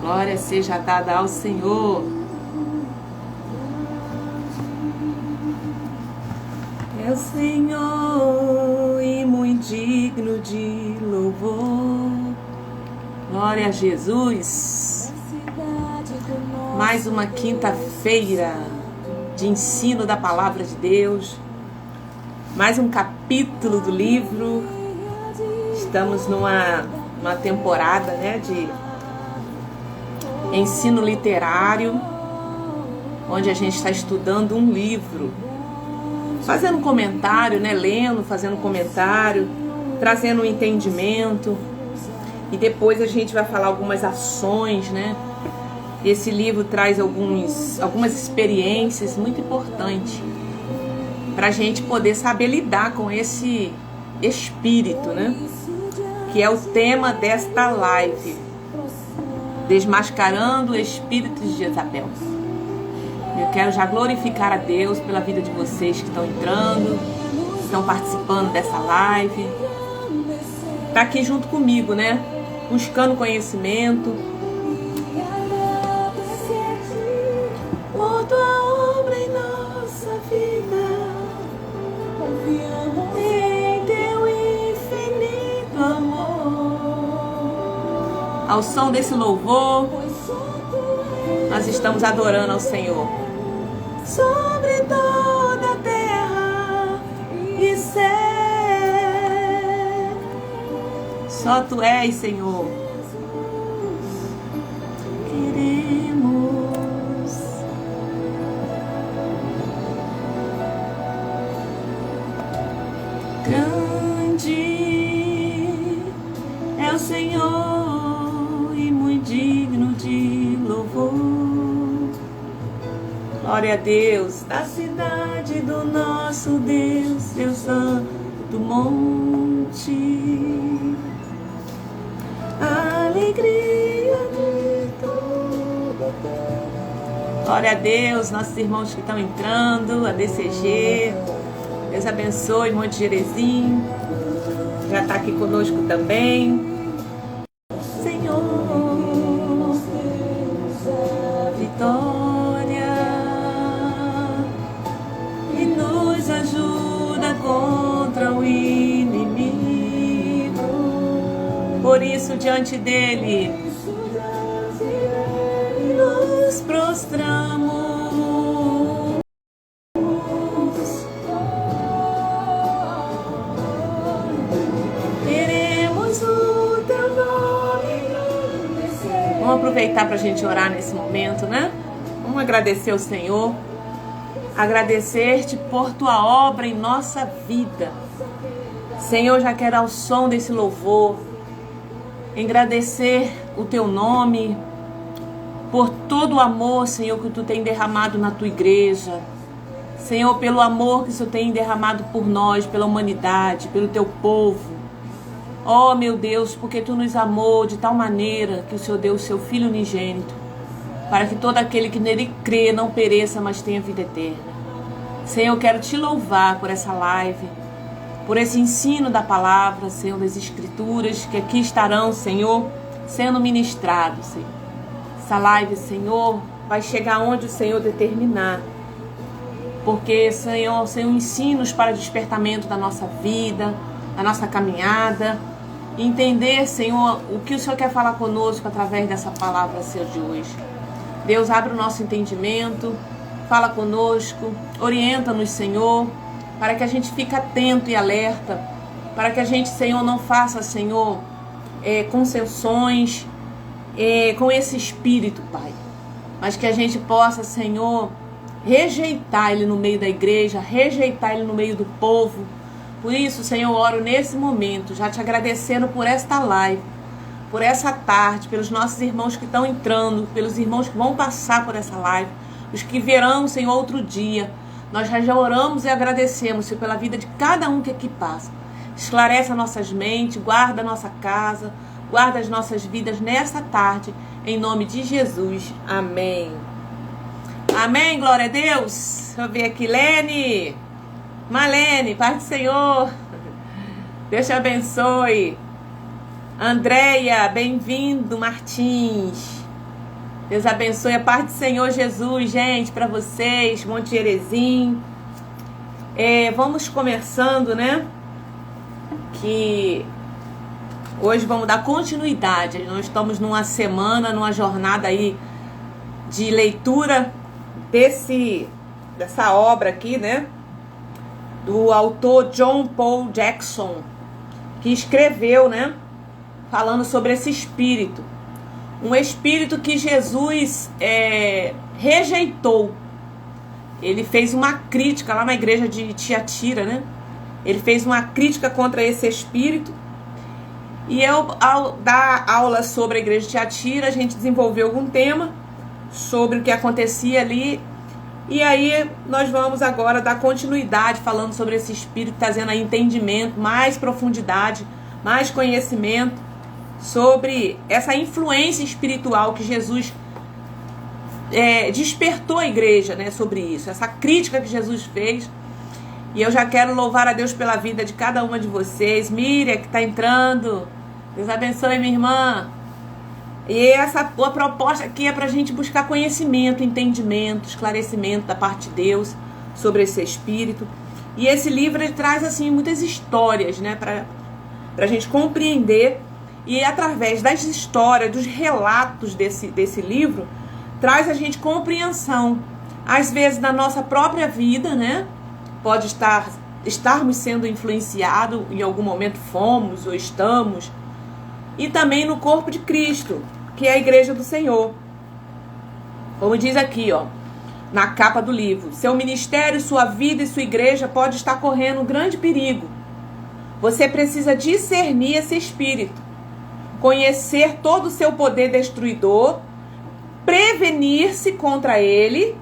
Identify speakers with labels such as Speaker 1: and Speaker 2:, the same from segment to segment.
Speaker 1: Glória seja dada ao Senhor. É o Senhor e muito digno de louvor. Glória a Jesus. Mais uma quinta-feira de ensino da palavra de Deus. Mais um capítulo do livro. Estamos numa temporada, de ensino literário, onde a gente está estudando um livro, fazendo comentário, lendo, fazendo comentário, trazendo um entendimento, e depois a gente vai falar algumas ações, Esse livro traz algumas experiências muito importantes para a gente poder saber lidar com esse espírito, que é o tema desta live, desmascarando o espírito de Jezabel. Eu quero já glorificar a Deus pela vida de vocês que estão entrando, estão participando dessa live, tá aqui junto comigo, buscando conhecimento. Por tua obra em nossa vida, confiamos em teu infinito amor. Ao som desse louvor, nós estamos adorando ao Senhor. Sobre toda a terra e céu, só Tu és, Senhor. Queremos grande é o Senhor e muito digno de louvor. Glória a Deus, da cidade do nosso Deus, Deus Santo monte. Alegria de toda a terra. Glória a Deus, nossos irmãos que estão entrando, a DCG. Deus abençoe, Monte Jerezinho. Já está aqui conosco também. Senhor, vitória, e nos ajuda contra o inimigo. Por isso, diante dele, nos prostramos. Queremos o teu nome. Vamos aproveitar para a gente orar nesse momento, Vamos agradecer ao Senhor. Agradecer-te por tua obra em nossa vida. Senhor, já quero ao som desse louvor agradecer o teu nome por todo o amor, Senhor, que tu tem derramado na tua igreja. Senhor, pelo amor que o Senhor tem derramado por nós, pela humanidade, pelo teu povo. Oh, meu Deus, porque tu nos amou de tal maneira que o Senhor deu o seu Filho unigênito, para que todo aquele que nele crê não pereça, mas tenha vida eterna. Senhor, eu quero te louvar por essa live, por esse ensino da palavra, Senhor, das Escrituras, que aqui estarão, Senhor, sendo ministrados, Senhor. Essa live, Senhor, vai chegar onde o Senhor determinar. Porque, Senhor, ensinos para despertamento da nossa vida, da nossa caminhada. Entender, Senhor, o que o Senhor quer falar conosco através dessa palavra, Senhor, de hoje. Deus, abre o nosso entendimento, fala conosco, orienta-nos, Senhor, para que a gente fique atento e alerta, para que a gente, Senhor, não faça, Senhor, concessões com esse espírito, Pai. Mas que a gente possa, Senhor, rejeitar ele no meio da igreja, rejeitar ele no meio do povo. Por isso, Senhor, eu oro nesse momento, já te agradecendo por esta live, por essa tarde, pelos nossos irmãos que estão entrando, pelos irmãos que vão passar por essa live, os que verão, Senhor, outro dia. Nós já oramos e agradecemos, Senhor, pela vida de cada um que aqui passa. Esclarece as nossas mentes, guarda a nossa casa, guarda as nossas vidas nessa tarde, em nome de Jesus. Amém. Amém, glória a Deus. Deixa eu ver aqui, Lene. Malene, paz do Senhor. Deus te abençoe. Andréia, bem-vindo. Martins. Deus abençoe, a paz do Senhor Jesus, gente, para vocês, Monte Jerezim. Vamos começando, né? Que hoje vamos dar continuidade. Nós estamos numa semana, numa jornada aí de leitura dessa obra aqui, né? Do autor John Paul Jackson, que escreveu, né? Falando sobre esse espírito. Um espírito que Jesus rejeitou. Ele fez uma crítica lá na igreja de Tiatira, né? Ele fez uma crítica contra esse espírito. E eu, ao dar aula sobre a igreja de Tiatira, a gente desenvolveu algum tema sobre o que acontecia ali. E aí nós vamos agora dar continuidade falando sobre esse espírito, trazendo aí entendimento, mais profundidade, mais conhecimento sobre essa influência espiritual que Jesus despertou a igreja, né, sobre isso, essa crítica que Jesus fez. E eu já quero louvar a Deus pela vida de cada uma de vocês. Miriam, que está entrando, Deus abençoe, minha irmã. E a proposta aqui é para a gente buscar conhecimento, entendimento, esclarecimento da parte de Deus sobre esse espírito. E esse livro ele traz assim muitas histórias, né, para a gente compreender. E através das histórias, dos relatos desse livro, traz a gente compreensão. Às vezes na nossa própria vida, né? Pode estarmos sendo influenciados, em algum momento fomos ou estamos. E também no corpo de Cristo, que é a igreja do Senhor. Como diz aqui, ó, na capa do livro: seu ministério, sua vida e sua igreja pode estar correndo um grande perigo. Você precisa discernir esse espírito, conhecer todo o seu poder destruidor, prevenir-se contra ele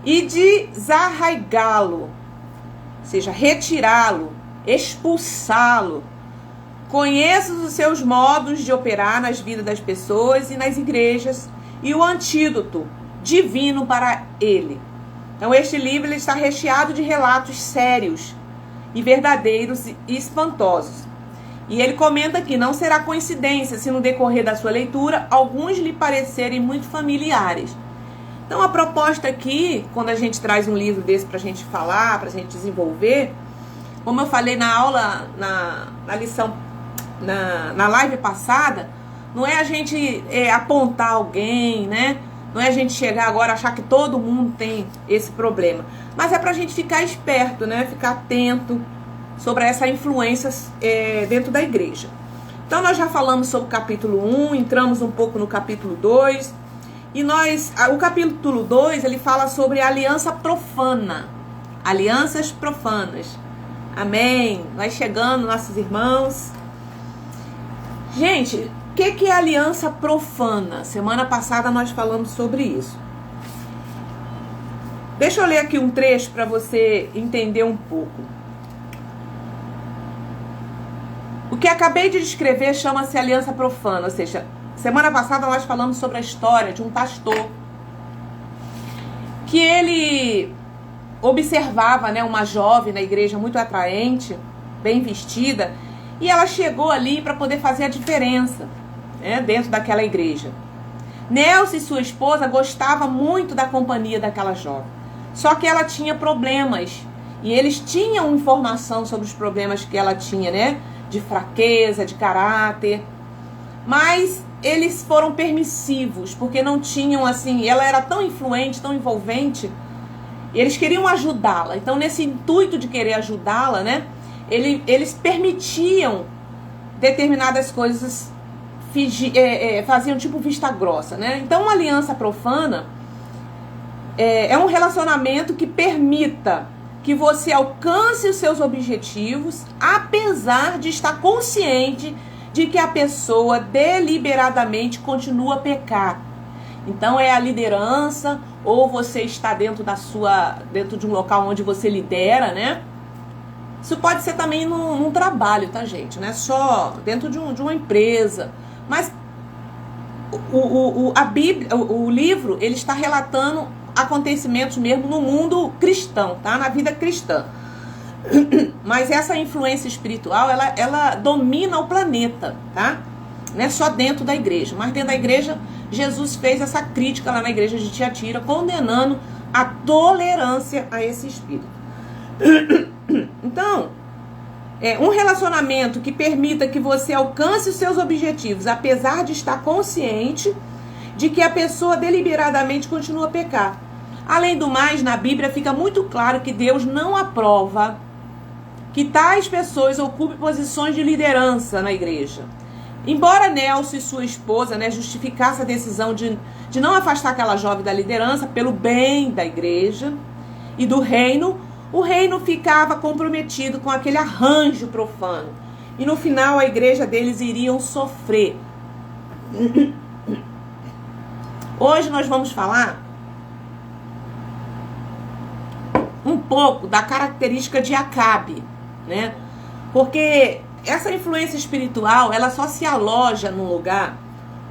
Speaker 1: e desarraigá-lo, ou seja, retirá-lo, expulsá-lo. Conheça os seus modos de operar nas vidas das pessoas e nas igrejas e o antídoto divino para ele. Então este livro ele está recheado de relatos sérios e verdadeiros e espantosos. E ele comenta que não será coincidência se no decorrer da sua leitura alguns lhe parecerem muito familiares. Então a proposta aqui, quando a gente traz um livro desse para a gente falar, para a gente desenvolver, como eu falei na aula, na lição, na live passada, não é a gente apontar alguém, né? Não é a gente chegar agora e achar que todo mundo tem esse problema. Mas é para a gente ficar esperto, né? Ficar atento sobre essa influência dentro da igreja. Então nós já falamos sobre o capítulo 1, entramos um pouco no capítulo 2, e o capítulo 2 ele fala sobre a aliança profana, alianças profanas. Amém? Vai chegando nossos irmãos. Gente, o que é aliança profana? Semana passada nós falamos sobre isso. Deixa eu ler aqui um trecho para você entender um pouco. O que acabei de descrever chama-se aliança profana, ou seja, semana passada nós falamos sobre a história de um pastor que ele observava, né, uma jovem na igreja muito atraente, bem vestida, e ela chegou ali para poder fazer a diferença, né, dentro daquela igreja. Nelson e sua esposa gostavam muito da companhia daquela jovem, só que ela tinha problemas, e eles tinham informação sobre os problemas que ela tinha, né, de fraqueza, de caráter, mas eles foram permissivos, porque não tinham assim, ela era tão influente, tão envolvente, e eles queriam ajudá-la. Então nesse intuito de querer ajudá-la, né, eles permitiam determinadas coisas, faziam tipo vista grossa, né. Então uma aliança profana é um relacionamento que permita que você alcance os seus objetivos, apesar de estar consciente de que a pessoa deliberadamente continua a pecar. Então é a liderança, ou você está dentro de um local onde você lidera, né? Isso pode ser também num trabalho, tá, gente? Não é só dentro de uma empresa. Mas a Bíblia, o livro, ele está relatando acontecimentos mesmo no mundo cristão, tá? Na vida cristã. Mas essa influência espiritual, ela domina o planeta, tá? Não é só dentro da igreja, mas dentro da igreja Jesus fez essa crítica lá na igreja de Tiatira, condenando a tolerância a esse espírito. Então, um relacionamento que permita que você alcance os seus objetivos, apesar de estar consciente de que a pessoa deliberadamente continua a pecar. Além do mais, na Bíblia fica muito claro que Deus não aprova que tais pessoas ocupem posições de liderança na igreja. Embora Nelson e sua esposa, justificassem a decisão de não afastar aquela jovem da liderança pelo bem da igreja e do reino, o reino ficava comprometido com aquele arranjo profano. E no final a igreja deles iriam sofrer. Hoje nós vamos falar um pouco da característica de Acabe, né? Porque essa influência espiritual, ela só se aloja num lugar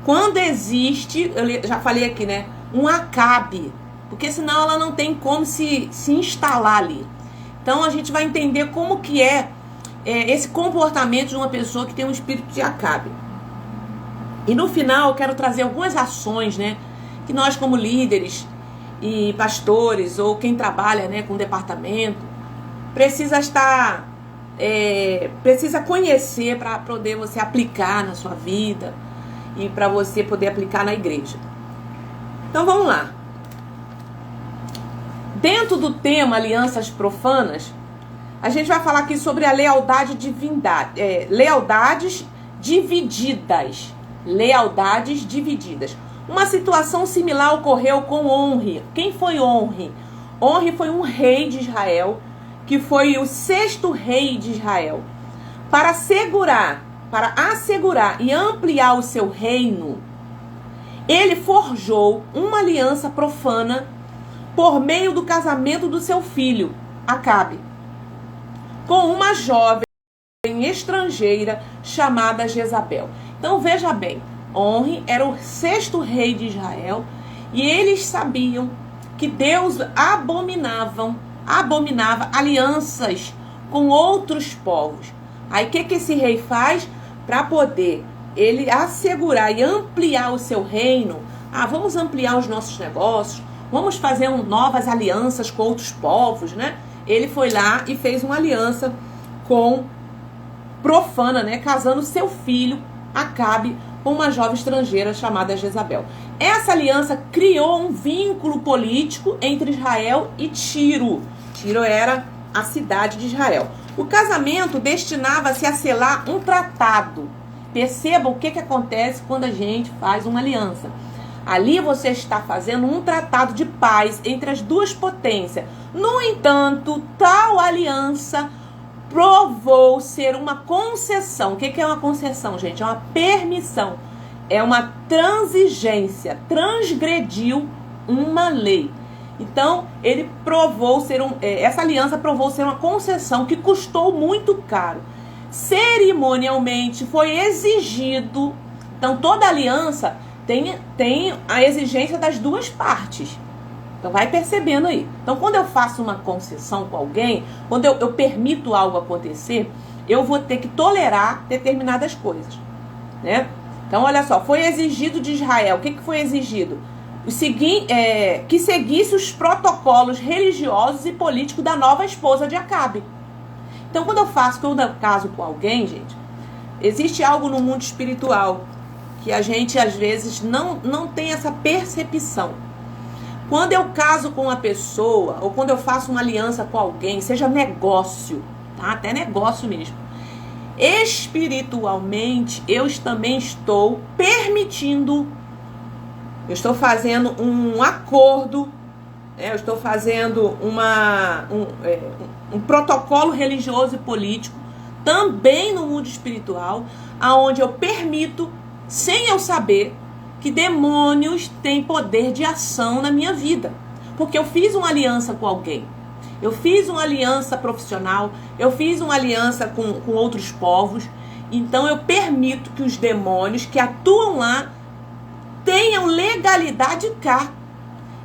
Speaker 1: quando existe, eu já falei aqui, um Acabe, porque senão ela não tem como se instalar ali. Então a gente vai entender como que é esse comportamento de uma pessoa que tem um espírito de Acabe. E no final eu quero trazer algumas ações, que nós como líderes e pastores ou quem trabalha, com departamento, precisa conhecer para poder você aplicar na sua vida e para você poder aplicar na igreja. Então vamos lá. Dentro do tema alianças profanas, a gente vai falar aqui sobre a lealdades divididas. Lealdades divididas. Uma situação similar ocorreu com Onri. Quem foi Onri? Onri foi um rei de Israel, que foi o 6º rei de Israel. Para assegurar e ampliar o seu reino, ele forjou uma aliança profana por meio do casamento do seu filho, Acabe, com uma jovem estrangeira chamada Jezabel. Então veja bem, Onri era o 6º rei de Israel e eles sabiam que Deus abominava alianças com outros povos. Aí o que esse rei faz para poder ele assegurar e ampliar o seu reino? Vamos ampliar os nossos negócios, vamos fazer novas alianças com outros povos, Ele foi lá e fez uma aliança profana, casando seu filho Acabe com uma jovem estrangeira chamada Jezabel. Essa aliança criou um vínculo político entre Israel e Tiro. Tiro era a cidade de Israel. O casamento destinava-se a selar um tratado. Perceba o que acontece quando a gente faz uma aliança. Ali você está fazendo um tratado de paz entre as duas potências. No entanto, tal aliança provou ser uma concessão. O que é uma concessão, gente? É uma permissão. É uma transigência. Transgrediu uma lei. Então, ele provou ser essa aliança provou ser uma concessão que custou muito caro. Cerimonialmente foi exigido. Então, toda aliança tem a exigência das duas partes. Então vai percebendo aí. Então quando eu faço uma concessão com alguém, quando eu permito algo acontecer, eu vou ter que tolerar determinadas coisas, Então olha só, foi exigido de Israel, o que foi exigido? Que seguisse os protocolos religiosos e políticos da nova esposa de Acabe. Então quando eu caso com alguém, gente, existe algo no mundo espiritual que a gente às vezes não tem essa percepção. Quando eu caso com uma pessoa, ou quando eu faço uma aliança com alguém, seja negócio, até negócio mesmo, espiritualmente, eu também estou permitindo, eu estou fazendo um acordo, eu estou fazendo um protocolo religioso e político, também no mundo espiritual, aonde eu permito, sem eu saber, que demônios têm poder de ação na minha vida. Porque eu fiz uma aliança com alguém. Eu fiz uma aliança profissional. Eu fiz uma aliança com outros povos. Então eu permito que os demônios que atuam lá tenham legalidade cá.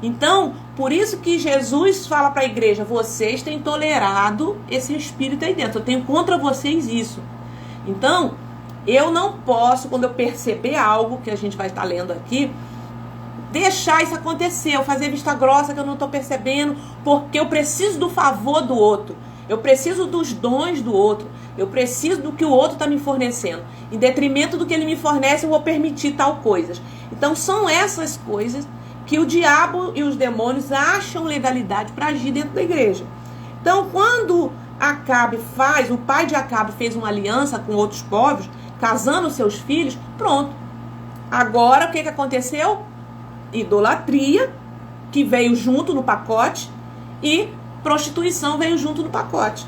Speaker 1: Então, por isso que Jesus fala para a igreja, vocês têm tolerado esse espírito aí dentro. Eu tenho contra vocês isso. Então, eu não posso, quando eu perceber algo, que a gente vai estar lendo aqui, deixar isso acontecer, eu fazer vista grossa que eu não estou percebendo, porque eu preciso do favor do outro, eu preciso dos dons do outro, eu preciso do que o outro está me fornecendo. Em detrimento do que ele me fornece, eu vou permitir tal coisas. Então são essas coisas que o diabo e os demônios acham legalidade para agir dentro da igreja. Então quando Acabe o pai de Acabe fez uma aliança com outros povos, casando seus filhos, pronto. Agora o que aconteceu? Idolatria, que veio junto no pacote, e prostituição veio junto no pacote.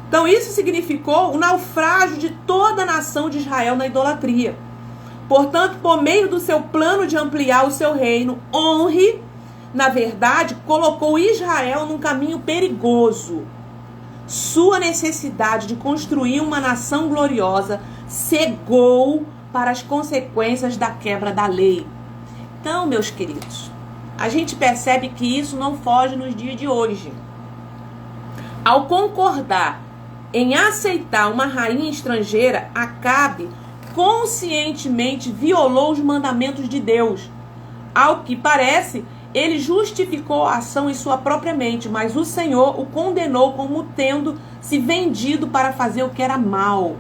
Speaker 1: Então isso significou o naufrágio de toda a nação de Israel na idolatria. Portanto, por meio do seu plano de ampliar o seu reino, Onre, na verdade, colocou Israel num caminho perigoso. Sua necessidade de construir uma nação gloriosa cegou para as consequências da quebra da lei. Então, meus queridos, a gente percebe que isso não foge nos dias de hoje. Ao concordar em aceitar uma rainha estrangeira, Acabe conscientemente violou os mandamentos de Deus. Ao que parece, ele justificou a ação em sua própria mente, mas o Senhor o condenou como tendo se vendido para fazer o que era mal.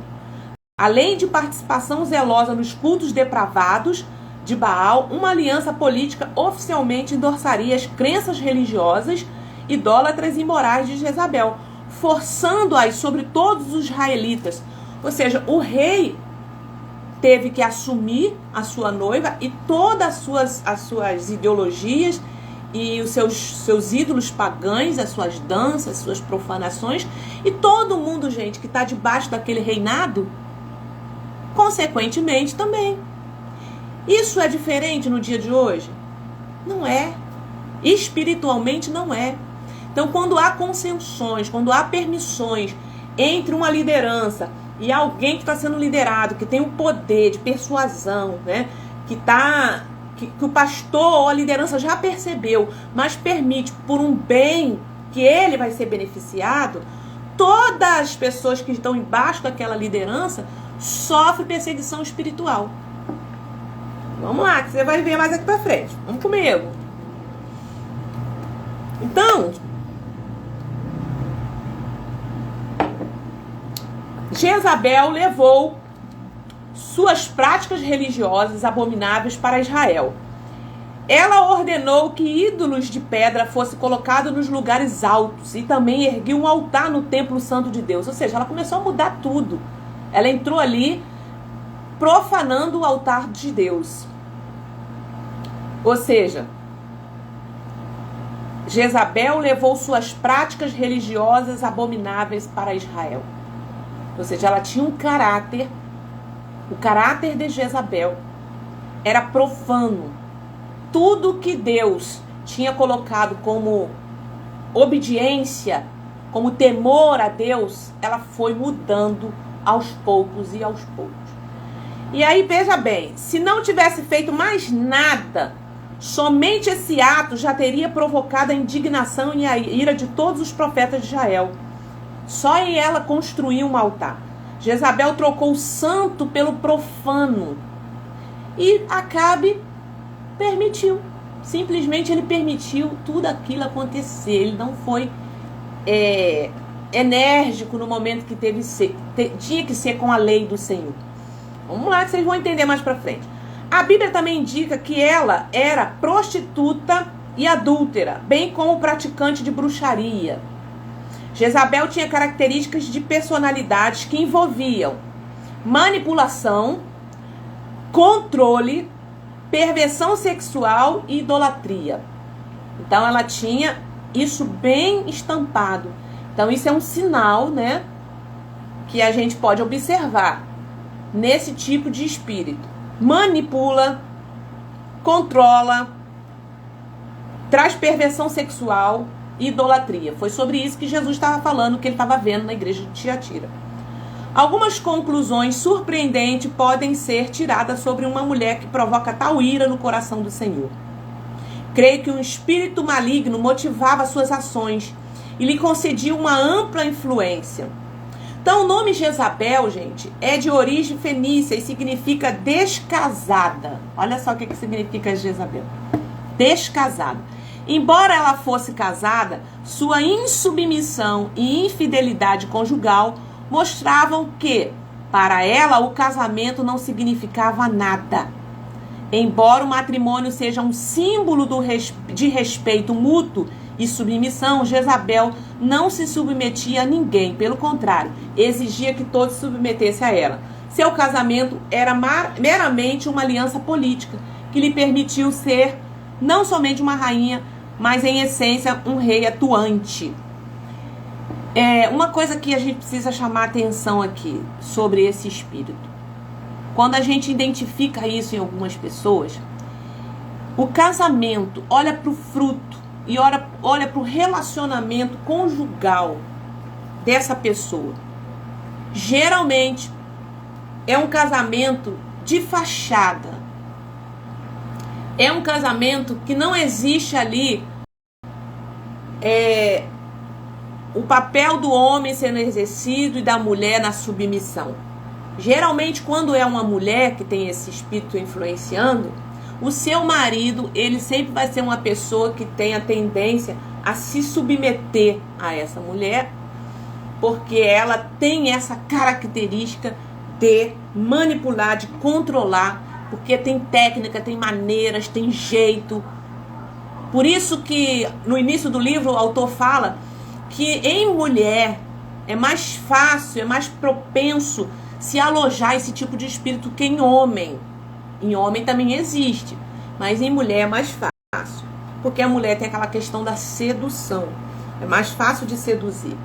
Speaker 1: Além de participação zelosa nos cultos depravados de Baal, uma aliança política oficialmente endossaria as crenças religiosas idólatras e imorais de Jezabel, forçando-as sobre todos os israelitas. Ou seja, o rei teve que assumir a sua noiva e todas as suas ideologias e os seus ídolos pagãos, as suas danças, as suas profanações, e todo mundo, gente, que está debaixo daquele reinado, consequentemente também. Isso é diferente no dia de hoje? Não é. Espiritualmente não é. Então, quando há concessões, quando há permissões entre uma liderança e alguém que está sendo liderado, que tem o poder de persuasão, né, que o pastor ou a liderança já percebeu, mas permite por um bem que ele vai ser beneficiado, todas as pessoas que estão embaixo daquela liderança sofrem perseguição espiritual. Vamos lá, que você vai ver mais aqui pra frente. Vamos comigo. Então, Jezabel levou suas práticas religiosas abomináveis para Israel. Ela ordenou que ídolos de pedra fossem colocados nos lugares altos e também ergueu um altar no templo santo de Deus. Ou seja, ela começou a mudar tudo. Ela entrou ali profanando o altar de Deus. Ou seja, Jezabel levou suas práticas religiosas abomináveis para Israel. Ou seja, ela tinha um caráter. O caráter de Jezabel era profano. Tudo que Deus tinha colocado como obediência, como temor a Deus, ela foi mudando aos poucos e aos poucos. E aí, veja bem, se não tivesse feito mais nada, somente esse ato já teria provocado a indignação e a ira de todos os profetas de Israel. Só em ela construir um altar. Jezabel trocou o santo pelo profano. E Acabe permitiu. Simplesmente ele permitiu tudo aquilo acontecer. Ele não foi enérgico no momento que tinha que ser com a lei do Senhor. Vamos lá que vocês vão entender mais pra frente. A Bíblia também indica que ela era prostituta e adúltera, bem como praticante de bruxaria. Jezabel tinha características de personalidades que envolviam manipulação, controle, perversão sexual e idolatria. Então ela tinha isso bem estampado. Então isso é um sinal, né, que a gente pode observar nesse tipo de espírito. Manipula, controla, traz perversão sexual e idolatria. Foi sobre isso que Jesus estava falando, que ele estava vendo na igreja de Tiatira. Algumas conclusões surpreendentes podem ser tiradas sobre uma mulher que provoca tal ira no coração do Senhor. Creio que um espírito maligno motivava suas ações e lhe concedia uma ampla influência. Então o nome Jezabel, gente, é de origem fenícia e significa descasada. Olha só o que significa Jezabel. descasada. Embora ela fosse casada, sua insubmissão e infidelidade conjugal mostravam que, para ela, o casamento não significava nada. Embora o matrimônio seja um símbolo de respeito mútuo e submissão, Jezabel não se submetia a ninguém. Pelo contrário, exigia que todos se submetessem a ela. Seu casamento era meramente uma aliança política que lhe permitiu ser não somente uma rainha, mas em essência um rei atuante. Uma coisa que a gente precisa chamar atenção aqui sobre esse espírito. Quando a gente identifica isso em algumas pessoas, o casamento olha para o fruto e olha para o relacionamento conjugal dessa pessoa. Geralmente é um casamento de fachada. É um casamento que não existe ali o papel do homem sendo exercido e da mulher na submissão. Geralmente, quando é uma mulher que tem esse espírito influenciando, o seu marido, ele sempre vai ser uma pessoa que tem a tendência a se submeter a essa mulher, porque ela tem essa característica de manipular, de controlar, porque tem técnica, tem maneiras, tem jeito. Por isso que no início do livro o autor fala que em mulher é mais fácil, é mais propenso se alojar esse tipo de espírito que em homem. Em homem também existe, mas em mulher é mais fácil, porque a mulher tem aquela questão da sedução, é mais fácil de seduzir.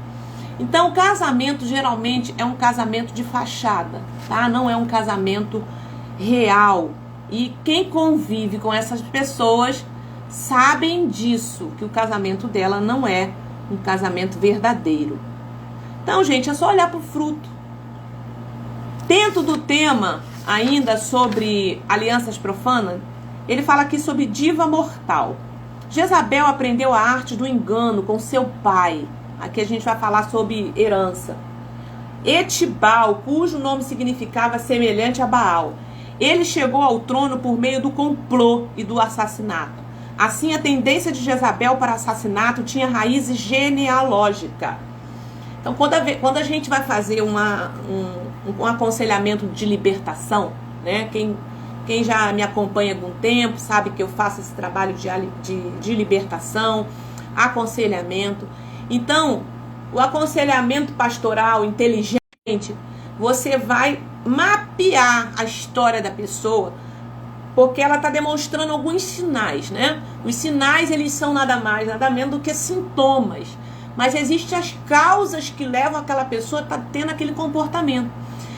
Speaker 1: Então o casamento geralmente é um casamento de fachada, tá? Não é um casamento real. E quem convive com essas pessoas sabem disso, que o casamento dela não é um casamento verdadeiro. Então, gente, é só olhar para o fruto. Dentro do tema ainda sobre alianças profanas, ele fala aqui sobre diva mortal. Jezabel aprendeu a arte do engano com seu pai. Aqui a gente vai falar sobre herança. Etibal, cujo nome significava semelhante a Baal. Ele chegou ao trono por meio do complô e do assassinato. Assim, a tendência de Jezabel para assassinato tinha raízes genealógicas. Então, quando a gente vai fazer um aconselhamento de libertação, né? Quem já me acompanha há algum tempo sabe que eu faço esse trabalho de libertação, aconselhamento. Então, o aconselhamento pastoral inteligente, você vai mapear a história da pessoa, porque ela está demonstrando alguns sinais, né? Os sinais, eles são nada mais, nada menos do que sintomas. Mas existem as causas que levam aquela pessoa a estar tendo aquele comportamento.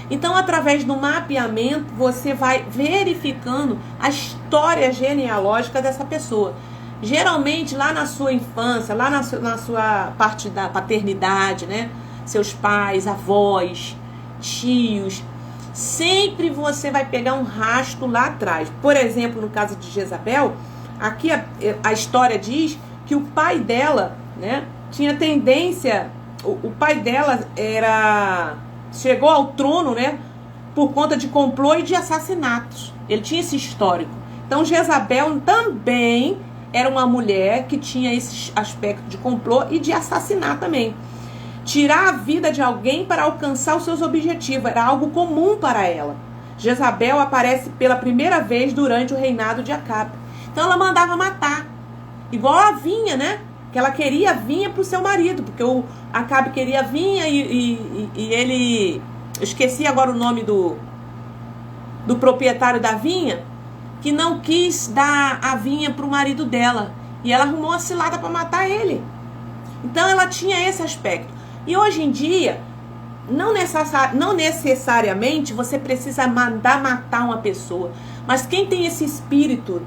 Speaker 1: Então, através do mapeamento, você vai verificando a história genealógica dessa pessoa. Geralmente, lá na sua infância, lá na sua parte da paternidade, né? Seus pais, avós, tios, sempre você vai pegar um rastro lá atrás. Por exemplo, no caso de Jezabel, aqui a história diz que o pai dela, né, tinha tendência, o pai dela chegou ao trono, né, por conta de complô e de assassinatos. Ele tinha esse histórico. Então Jezabel também era uma mulher que tinha esse aspecto de complô e de assassinar também. Tirar a vida de alguém para alcançar os seus objetivos era algo comum para ela. Jezabel aparece pela primeira vez durante o reinado de Acabe. Então ela mandava matar, igual a vinha, né? Que ela queria vinha para o seu marido, porque o Acabe queria vinha e ele... Eu esqueci agora o nome do proprietário da vinha, que não quis dar a vinha para o marido dela. E ela arrumou uma cilada para matar ele. Então ela tinha esse aspecto. E hoje em dia, não necessariamente você precisa mandar matar uma pessoa. Mas quem tem esse espírito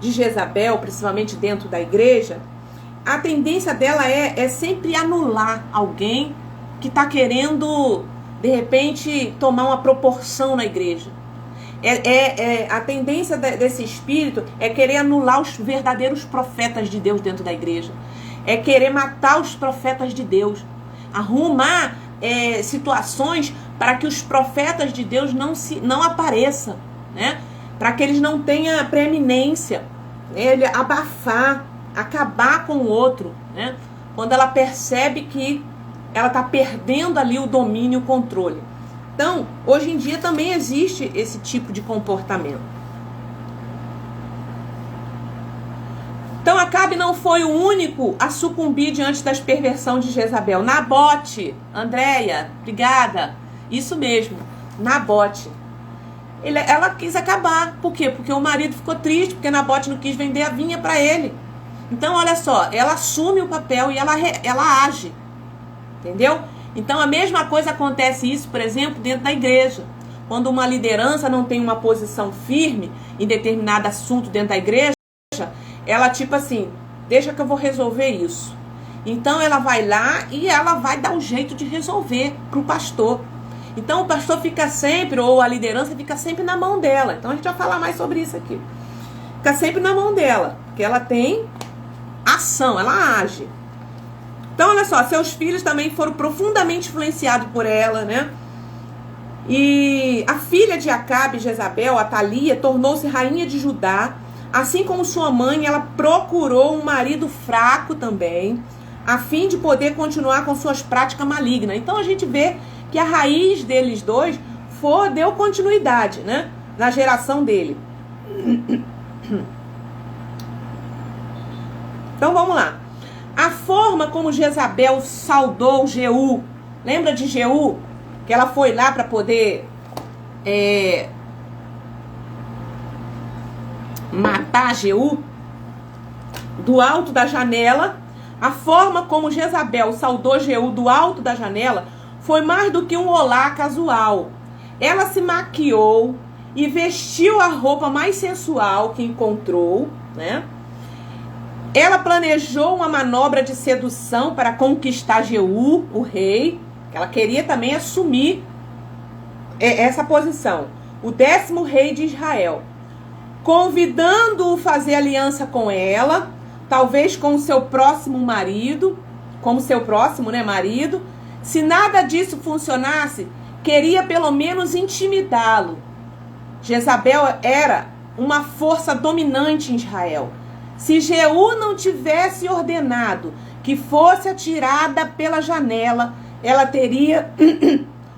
Speaker 1: de Jezabel, principalmente dentro da igreja, a tendência dela é sempre anular alguém que está querendo, de repente, tomar uma proporção na igreja. A tendência desse espírito é querer anular os verdadeiros profetas de Deus dentro da igreja. É querer matar os profetas de Deus. Arrumar situações para que os profetas de Deus não apareçam, né? Para que eles não tenham preeminência. né? Ele abafar, acabar com o outro, né? Quando ela percebe que ela está perdendo ali o domínio e o controle. Então, hoje em dia também existe esse tipo de comportamento. Então, Acabe não foi o único a sucumbir diante das perversões de Jezabel. Nabote, Andréia, obrigada. Isso mesmo, Nabote. Ela quis acabar. Por quê? Porque o marido ficou triste, porque Nabote não quis vender a vinha para ele. Então, olha só, ela assume o papel e ela age. Entendeu? Então, a mesma coisa acontece isso, por exemplo, dentro da igreja. Quando uma liderança não tem uma posição firme em determinado assunto dentro da igreja, ela tipo assim, deixa que eu vou resolver isso. Então, ela vai lá e ela vai dar um jeito de resolver para o pastor. Então, o pastor fica sempre, ou a liderança fica sempre na mão dela. Então, a gente vai falar mais sobre isso aqui. Fica sempre na mão dela, porque ela tem ação, ela age. Então, olha só, seus filhos também foram profundamente influenciados por ela, né? E a filha de Acabe, Jezabel, Atalia, tornou-se rainha de Judá. Assim como sua mãe, ela procurou um marido fraco também, a fim de poder continuar com suas práticas malignas. Então, a gente vê que a raiz deles dois deu continuidade, né? Na geração dele. Então, vamos lá. A forma como Jezabel saudou Jeú, lembra de Jeú? Que ela foi lá para poder matar Jeú do alto da janela. A forma como Jezabel saudou Jeú do alto da janela foi mais do que um olá casual. Ela se maquiou e vestiu a roupa mais sensual que encontrou, né? Ela planejou uma manobra de sedução para conquistar Jeú, o rei, que ela queria também assumir essa posição, o 10º rei de Israel, convidando-o a fazer aliança com ela, talvez com o seu próximo marido, como seu próximo, né, marido. Se nada disso funcionasse, queria pelo menos intimidá-lo. Jezabel era uma força dominante em Israel. Se Jeú não tivesse ordenado que fosse atirada pela janela, ela teria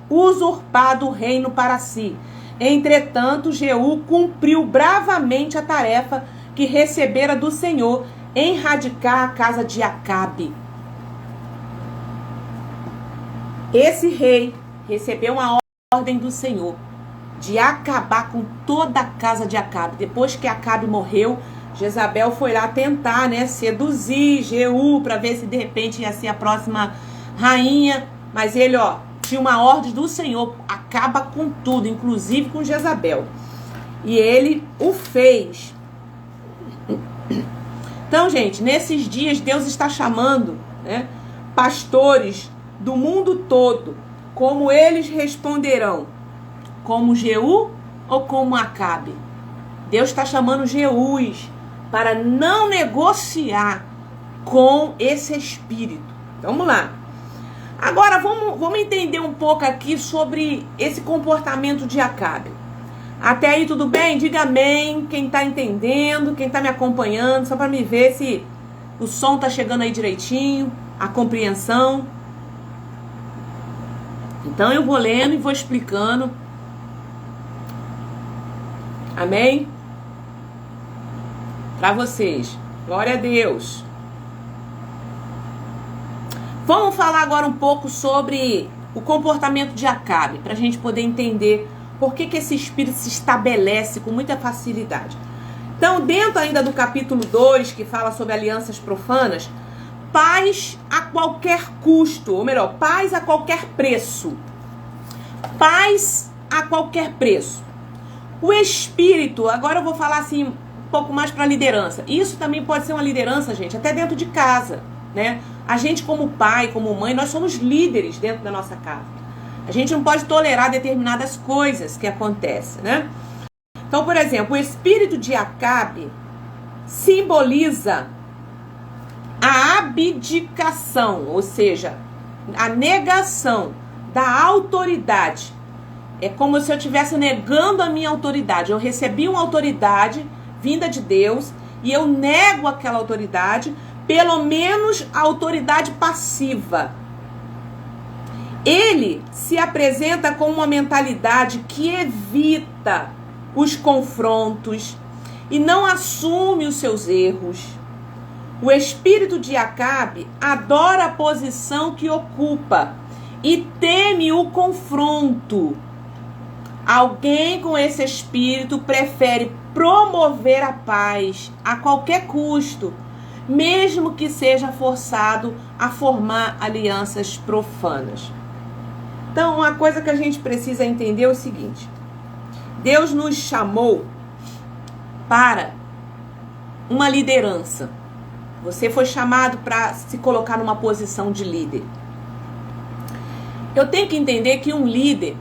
Speaker 1: usurpado o reino para si. Entretanto, Jeú cumpriu bravamente a tarefa que recebera do Senhor em erradicar a casa de Acabe. Esse rei recebeu uma ordem do Senhor de acabar com toda a casa de Acabe. Depois que Acabe morreu, Jezabel foi lá tentar, né, seduzir Jeú para ver se de repente ia ser a próxima rainha. Mas ele, tinha uma ordem do Senhor, acaba com tudo, inclusive com Jezabel. E ele o fez. Então, gente, nesses dias Deus está chamando, né, pastores do mundo todo. Como eles responderão? Como Jeú ou como Acabe? Deus está chamando Jeús para não negociar com esse espírito. Vamos lá. Agora vamos entender um pouco aqui sobre esse comportamento de Acabe. Até aí tudo bem? Diga amém. Quem está entendendo, quem está me acompanhando, só para me ver se o som está chegando aí direitinho, a compreensão. Então eu vou lendo e vou explicando. Amém? Para vocês. Glória a Deus. Vamos falar agora um pouco sobre o comportamento de Acabe, para a gente poder entender por que esse espírito se estabelece com muita facilidade. Então, dentro ainda do capítulo 2, que fala sobre alianças profanas, paz a qualquer custo, ou melhor, paz a qualquer preço. Paz a qualquer preço. O espírito, agora eu vou falar assim um pouco mais para a liderança. Isso também pode ser uma liderança, gente, até dentro de casa, né? A gente como pai, como mãe, nós somos líderes dentro da nossa casa. A gente não pode tolerar determinadas coisas que acontecem, né? Então, por exemplo, o espírito de Acabe simboliza a abdicação, ou seja, a negação da autoridade. É como se eu estivesse negando a minha autoridade. Eu recebi uma autoridade vinda de Deus e eu nego aquela autoridade, pelo menos a autoridade passiva. Ele se apresenta com uma mentalidade que evita os confrontos e não assume os seus erros. O espírito de Acabe adora a posição que ocupa e teme o confronto. Alguém com esse espírito prefere promover a paz a qualquer custo, mesmo que seja forçado a formar alianças profanas. Então, uma coisa que a gente precisa entender é o seguinte: Deus nos chamou para uma liderança. Você foi chamado para se colocar numa posição de líder. Eu tenho que entender que um líder,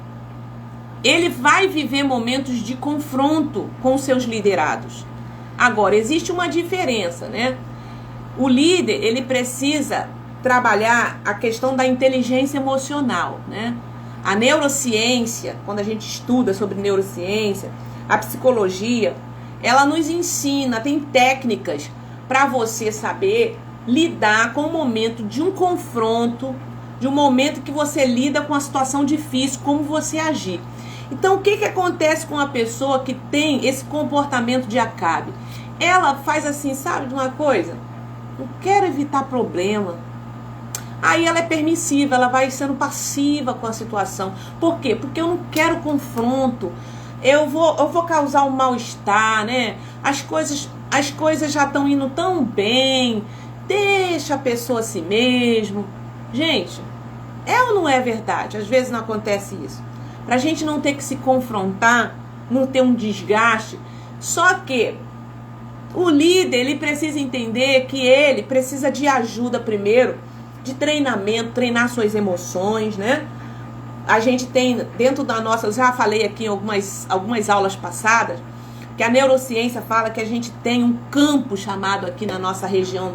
Speaker 1: ele vai viver momentos de confronto com os seus liderados. Agora, existe uma diferença, né? O líder, ele precisa trabalhar a questão da inteligência emocional, né? A neurociência, quando a gente estuda sobre neurociência, a psicologia, ela nos ensina, tem técnicas para você saber lidar com o momento de um confronto, de um momento que você lida com uma situação difícil, como você agir. Então, o que acontece com uma pessoa que tem esse comportamento de Acabe? Ela faz assim, sabe de uma coisa? Não quero evitar problema. Aí ela é permissiva, ela vai sendo passiva com a situação. Por quê? Porque eu não quero confronto. Eu vou causar um mal-estar, né? As coisas já estão indo tão bem. Deixa a pessoa a si mesmo. Gente, é ou não é verdade? Às vezes não acontece isso. Pra gente não ter que se confrontar, não ter um desgaste. Só que o líder, ele precisa entender que ele precisa de ajuda primeiro, de treinamento, treinar suas emoções, né? A gente tem dentro da nossa, eu já falei aqui em algumas aulas passadas, que a neurociência fala que a gente tem um campo chamado aqui na nossa região,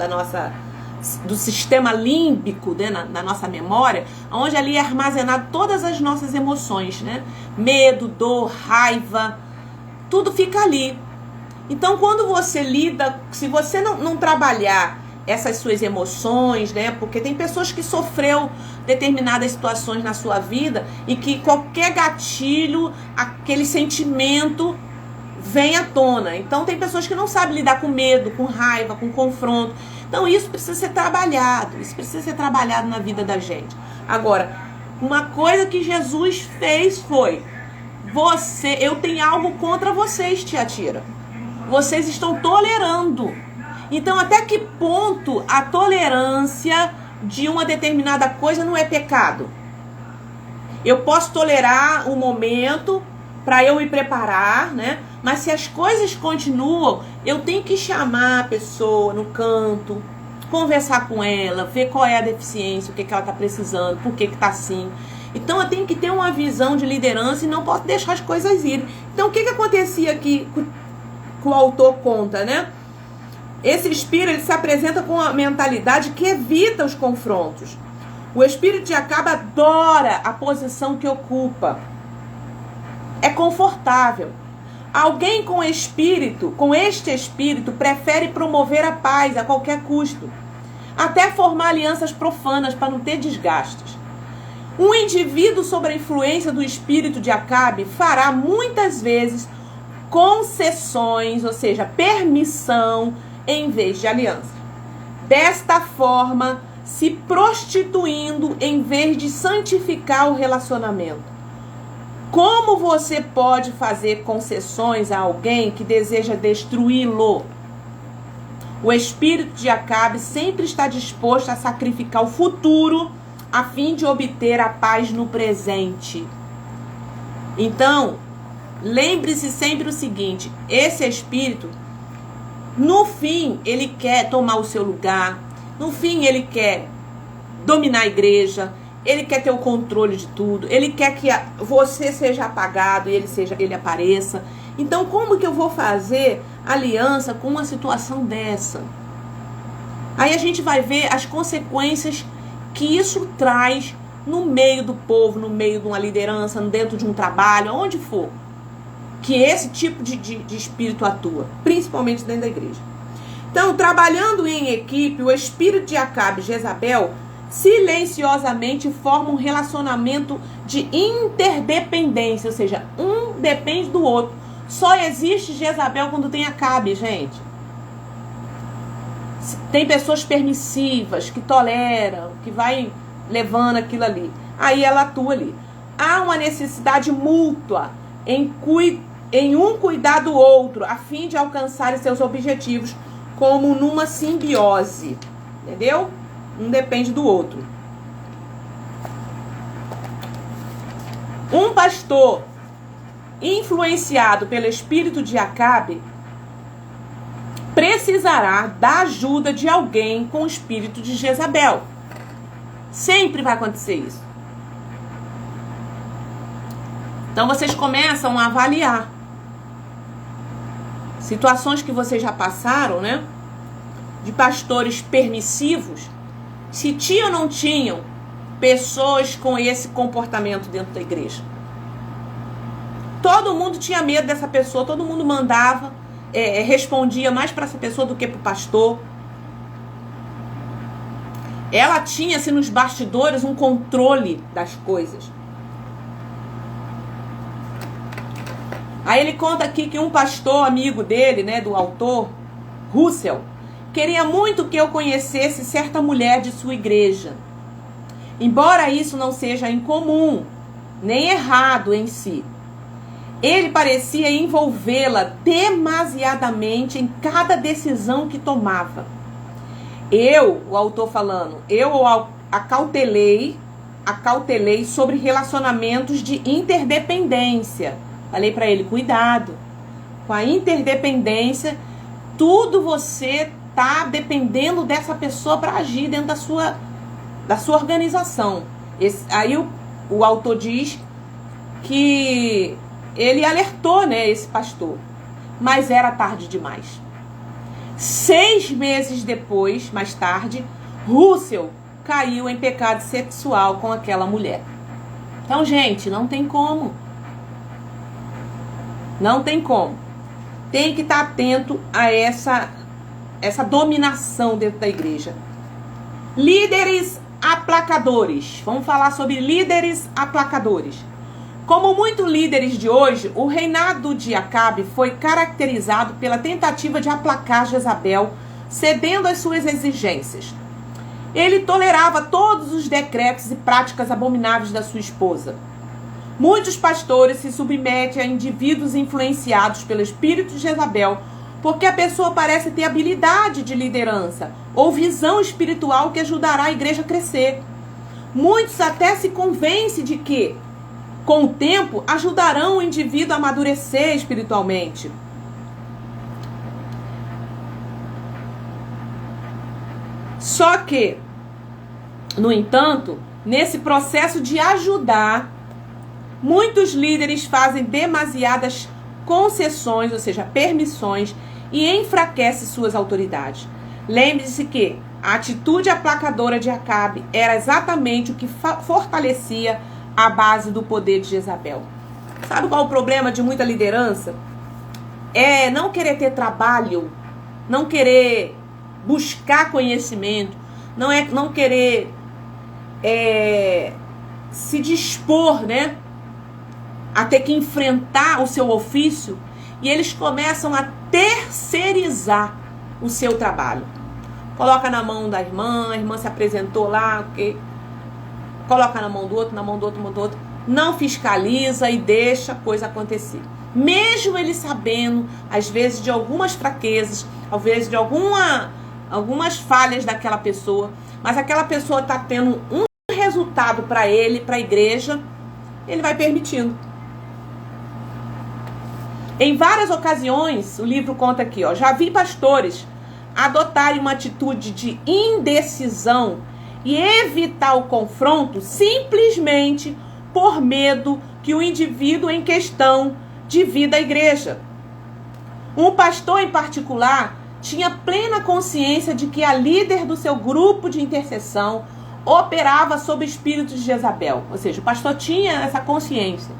Speaker 1: do sistema límbico, né, na nossa memória, onde ali é armazenado todas as nossas emoções, né? Medo, dor, raiva, tudo fica ali. Então, quando você lida, se você não trabalhar essas suas emoções, né? Porque tem pessoas que sofreu determinadas situações na sua vida e que qualquer gatilho, aquele sentimento vem à tona. Então, tem pessoas que não sabem lidar com medo, com raiva, com confronto. Então, isso precisa ser trabalhado. Isso precisa ser trabalhado na vida da gente. Agora, uma coisa que Jesus fez foi: eu tenho algo contra vocês, Tiatira. Vocês estão tolerando. Então, até que ponto a tolerância de uma determinada coisa não é pecado? Eu posso tolerar um momento para eu me preparar, né? Mas se as coisas continuam, eu tenho que chamar a pessoa no canto, conversar com ela, ver qual é a deficiência, o que ela está precisando, por que está assim. Então, eu tenho que ter uma visão de liderança e não posso deixar as coisas irem. Então, o que acontecia aqui que o autor conta, né? Esse espírito, ele se apresenta com uma mentalidade que evita os confrontos. O espírito de Acabe adora a posição que ocupa. É confortável. Alguém com este espírito, prefere promover a paz a qualquer custo, até formar alianças profanas para não ter desgastes. Um indivíduo sob a influência do espírito de Acabe fará muitas vezes concessões, ou seja, permissão, em vez de aliança. Desta forma, se prostituindo em vez de santificar o relacionamento. Como você pode fazer concessões a alguém que deseja destruí-lo? O espírito de Acabe sempre está disposto a sacrificar o futuro a fim de obter a paz no presente. Então, lembre-se sempre o seguinte: esse espírito, no fim, ele quer tomar o seu lugar. No fim, ele quer dominar a igreja. Ele quer ter o controle de tudo. Ele quer que você seja apagado e ele apareça. Então, como que eu vou fazer aliança com uma situação dessa? Aí a gente vai ver as consequências que isso traz no meio do povo, no meio de uma liderança, dentro de um trabalho, onde for. Que esse tipo de espírito atua, principalmente dentro da igreja. Então, trabalhando em equipe, o espírito de Acabe e Jezabel silenciosamente formam um relacionamento de interdependência, ou seja, um depende do outro. Só existe Jezabel quando tem Acabe, gente. Tem pessoas permissivas, que toleram, que vai levando aquilo ali. Aí ela atua ali. Há uma necessidade mútua em um cuidar do outro, a fim de alcançar seus objetivos, como numa simbiose. Entendeu? Um depende do outro. Um pastor influenciado pelo espírito de Acabe precisará da ajuda de alguém com o espírito de Jezabel. Sempre vai acontecer isso. Então vocês começam a avaliar situações que vocês já passaram, né? De pastores permissivos. Se tinham ou não tinham pessoas com esse comportamento dentro da igreja. Todo mundo tinha medo dessa pessoa, todo mundo mandava, respondia mais para essa pessoa do que para o pastor. Ela tinha, assim, nos bastidores, um controle das coisas. Aí ele conta aqui que um pastor amigo dele, né, do autor, Russell, queria muito que eu conhecesse certa mulher de sua igreja. Embora isso não seja incomum, nem errado em si, ele parecia envolvê-la demasiadamente em cada decisão que tomava. O autor falando, acautelei sobre relacionamentos de interdependência. Falei para ele, cuidado com a interdependência, tudo você tá dependendo dessa pessoa para agir dentro da sua organização. Aí o autor diz que ele alertou, né, esse pastor, mas era tarde demais. 6 meses depois, mais tarde, Russell caiu em pecado sexual com aquela mulher. Então, gente, não tem como. Não tem como. Tem que estar atento a essa dominação dentro da igreja. Líderes aplacadores. Vamos falar sobre líderes aplacadores. Como muitos líderes de hoje, o reinado de Acabe foi caracterizado pela tentativa de aplacar Jezabel, cedendo às suas exigências. Ele tolerava todos os decretos e práticas abomináveis da sua esposa. Muitos pastores se submetem a indivíduos influenciados pelo espírito de Jezabel, porque a pessoa parece ter habilidade de liderança ou visão espiritual que ajudará a igreja a crescer. Muitos até se convencem de que, com o tempo, ajudarão o indivíduo a amadurecer espiritualmente. Só que, no entanto, nesse processo de ajudar, muitos líderes fazem demasiadas concessões, ou seja, permissões, e enfraquecem suas autoridades. Lembre-se que a atitude aplacadora de Acabe era exatamente o que fortalecia a base do poder de Jezabel. Sabe qual é o problema de muita liderança? É não querer ter trabalho, não querer buscar conhecimento, não querer se dispor, né, a ter que enfrentar o seu ofício, e eles começam a terceirizar o seu trabalho. Coloca na mão da irmã, a irmã se apresentou lá, okay? Coloca na mão do outro, na mão do outro, na mão do outro, não fiscaliza e deixa a coisa acontecer. Mesmo ele sabendo, às vezes, de algumas fraquezas, às vezes de algumas falhas daquela pessoa, mas aquela pessoa está tendo um resultado para ele, para a igreja, ele vai permitindo. Em várias ocasiões, o livro conta aqui, já vi pastores adotarem uma atitude de indecisão e evitar o confronto simplesmente por medo que o indivíduo em questão divida a igreja. Um pastor em particular tinha plena consciência de que a líder do seu grupo de intercessão operava sob o espírito de Jezabel. Ou seja, o pastor tinha essa consciência.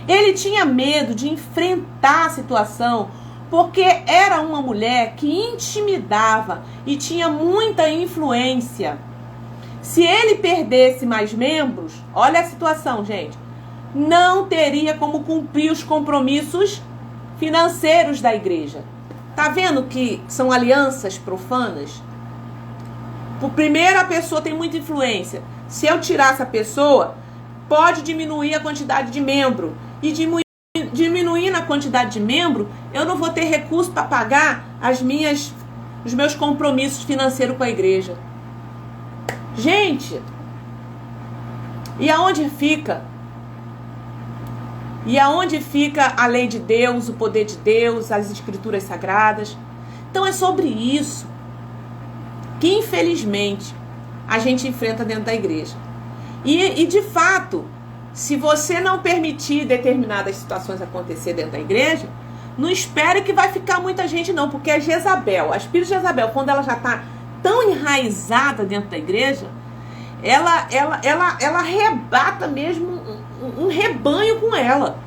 Speaker 1: Ele tinha medo de enfrentar a situação porque era uma mulher que intimidava e tinha muita influência. Se ele perdesse mais membros, olha a situação, gente, não teria como cumprir os compromissos financeiros da igreja. Tá vendo que são alianças profanas? Por primeiro, a pessoa tem muita influência. Se eu tirar essa pessoa, pode diminuir a quantidade de membro. E diminuindo a quantidade de membro, eu não vou ter recurso para pagar os meus compromissos financeiros com a igreja. Gente, e aonde fica? E aonde fica a lei de Deus, o poder de Deus, as escrituras sagradas? Então é sobre isso que, infelizmente, a gente enfrenta dentro da igreja. E de fato, se você não permitir determinadas situações acontecer dentro da igreja, não espere que vai ficar muita gente não, porque a Jezabel, a espírito de Jezabel, quando ela já está tão enraizada dentro da igreja, ela arrebata mesmo um rebanho com ela.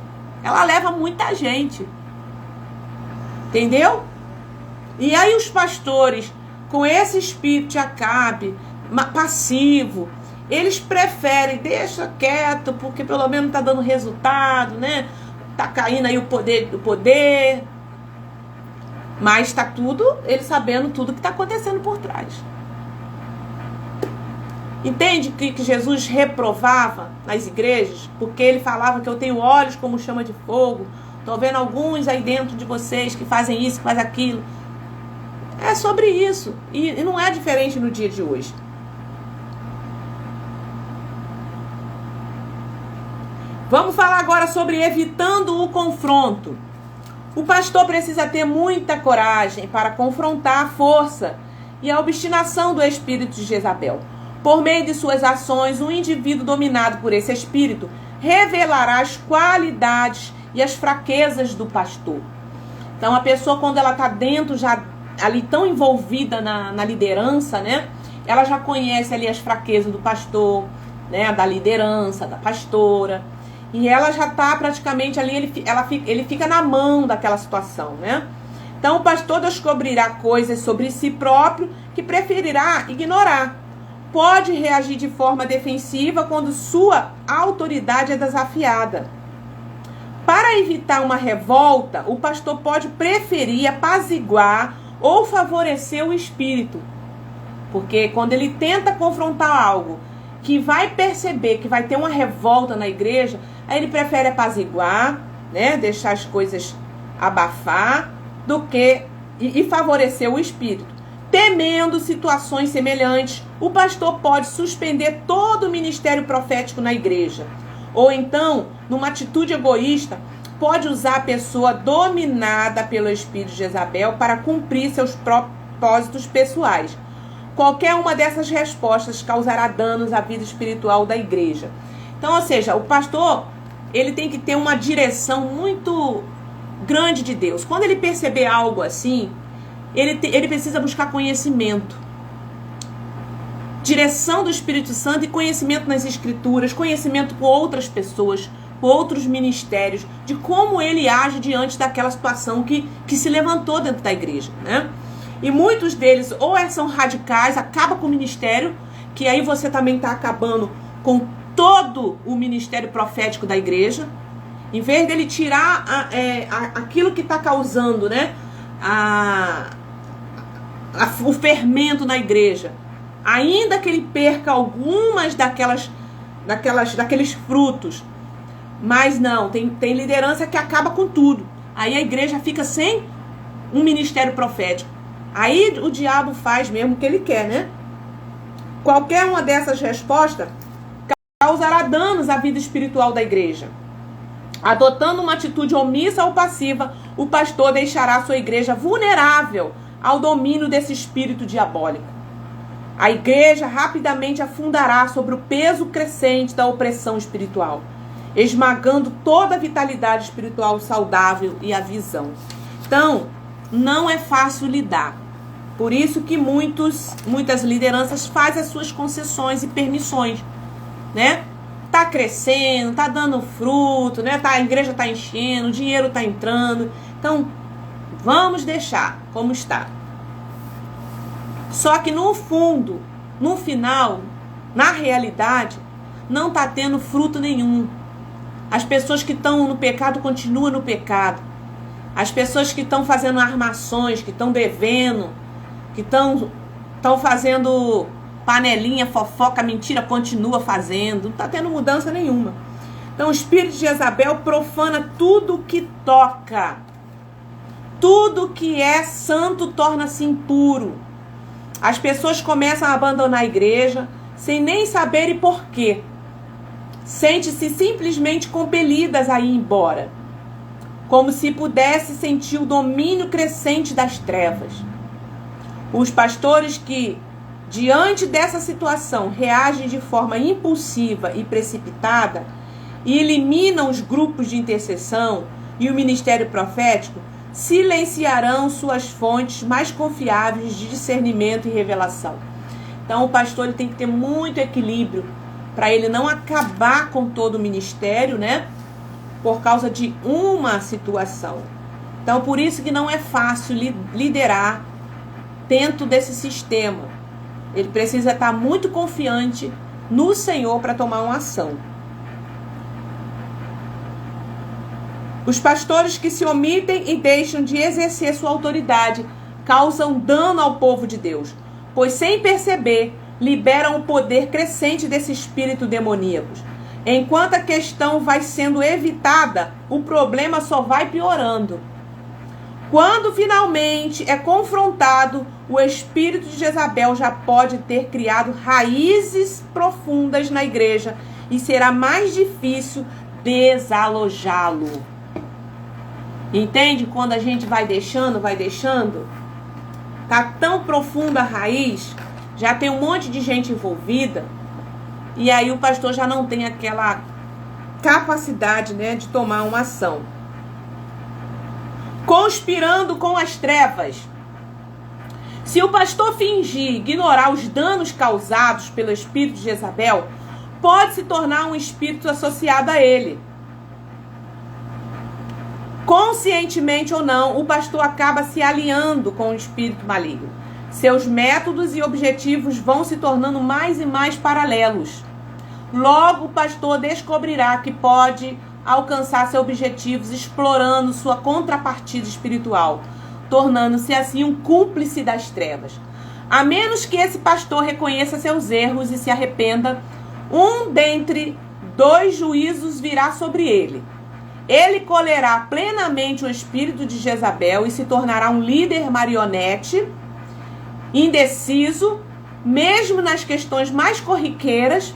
Speaker 1: Ela leva muita gente. Entendeu? E aí os pastores, com esse espírito de Acabe, passivo, eles preferem, deixa quieto, porque pelo menos tá dando resultado, né? Tá caindo aí o poder. Mas tá tudo, eles sabendo tudo que tá acontecendo por trás. Entende que Jesus reprovava nas igrejas? Porque ele falava que eu tenho olhos como chama de fogo. Tô vendo alguns aí dentro de vocês que fazem isso, que fazem aquilo. É sobre isso. E não é diferente no dia de hoje. Vamos falar agora sobre evitando o confronto. O pastor precisa ter muita coragem para confrontar a força e a obstinação do espírito de Jezabel. Por meio de suas ações, um indivíduo dominado por esse espírito revelará as qualidades e as fraquezas do pastor. Então, a pessoa, quando ela está dentro, já ali tão envolvida na liderança, né? Ela já conhece ali as fraquezas do pastor, né? Da liderança, da pastora. E ela já está praticamente ali, ele fica na mão daquela situação, né? Então, o pastor descobrirá coisas sobre si próprio que preferirá ignorar. Pode reagir de forma defensiva quando sua autoridade é desafiada. Para evitar uma revolta, o pastor pode preferir apaziguar ou favorecer o espírito. Porque quando ele tenta confrontar algo que vai perceber que vai ter uma revolta na igreja, aí ele prefere apaziguar, né, deixar as coisas abafar, do que e favorecer o espírito. Temendo situações semelhantes, o pastor pode suspender todo o ministério profético na igreja. Ou então, numa atitude egoísta, pode usar a pessoa dominada pelo espírito de Jezabel para cumprir seus propósitos pessoais. Qualquer uma dessas respostas causará danos à vida espiritual da igreja. Então, ou seja, o pastor, ele tem que ter uma direção muito grande de Deus. Quando ele perceber algo assim, ele precisa buscar conhecimento. Direção do Espírito Santo e conhecimento nas Escrituras, conhecimento com outras pessoas, com outros ministérios, de como ele age diante daquela situação que se levantou dentro da igreja, né? E muitos deles ou são radicais, acaba com o ministério, que aí você também está acabando com todo o ministério profético da igreja. Em vez dele tirar aquilo que está causando, né, o fermento na igreja, ainda que ele perca algumas daqueles frutos, mas não, tem liderança que acaba com tudo. Aí a igreja fica sem um ministério profético. Aí o diabo faz mesmo o que ele quer, né? Qualquer uma dessas respostas causará danos à vida espiritual da igreja. Adotando uma atitude omissa ou passiva, o pastor deixará sua igreja vulnerável ao domínio desse espírito diabólico. A igreja rapidamente afundará sobre o peso crescente da opressão espiritual, esmagando toda a vitalidade espiritual saudável e a visão. Então, não é fácil lidar. Por isso que muitas lideranças fazem as suas concessões e permissões, né? Tá crescendo, tá dando fruto, né? A igreja tá enchendo, o dinheiro tá entrando. Então, Vamos deixar como está. Só que no fundo, no final, na realidade, não está tendo fruto nenhum. As pessoas que estão no pecado continuam no pecado. As pessoas que estão fazendo armações, que estão devendo, que estão fazendo panelinha, fofoca, mentira, continua fazendo. Não está tendo mudança nenhuma. Então o espírito de Jezabel profana tudo que toca. Tudo que é santo torna-se impuro. As pessoas começam a abandonar a igreja sem nem saberem por quê. Sente-se simplesmente compelidas a ir embora, como se pudesse sentir o domínio crescente das trevas. Os pastores que, diante dessa situação, reagem de forma impulsiva e precipitada e eliminam os grupos de intercessão e o ministério profético, silenciarão suas fontes mais confiáveis de discernimento e revelação. Então o pastor ele tem que ter muito equilíbrio para ele não acabar com todo o ministério, né? Por causa de uma situação. Então por isso que não é fácil liderar dentro desse sistema. Ele precisa estar muito confiante no Senhor para tomar uma ação. Os pastores que se omitem e deixam de exercer sua autoridade causam dano ao povo de Deus, pois sem perceber, liberam o poder crescente desse espírito demoníaco. Enquanto a questão vai sendo evitada, o problema só vai piorando. Quando finalmente é confrontado, o espírito de Jezabel já pode ter criado raízes profundas na igreja e será mais difícil desalojá-lo. Entende? Quando a gente vai deixando, tá tão profunda a raiz, já tem um monte de gente envolvida, e aí o pastor já não tem aquela capacidade, né, de tomar uma ação. Conspirando com as trevas. Se o pastor fingir ignorar os danos causados pelo espírito de Jezabel, pode se tornar um espírito associado a ele. Conscientemente ou não, o pastor acaba se aliando com o espírito maligno. Seus métodos e objetivos vão se tornando mais e mais paralelos. Logo, o pastor descobrirá que pode alcançar seus objetivos explorando sua contrapartida espiritual, tornando-se assim um cúmplice das trevas. A menos que esse pastor reconheça seus erros e se arrependa, um dentre dois juízos virá sobre ele. Ele colherá plenamente o espírito de Jezabel e se tornará um líder marionete, indeciso, mesmo nas questões mais corriqueiras,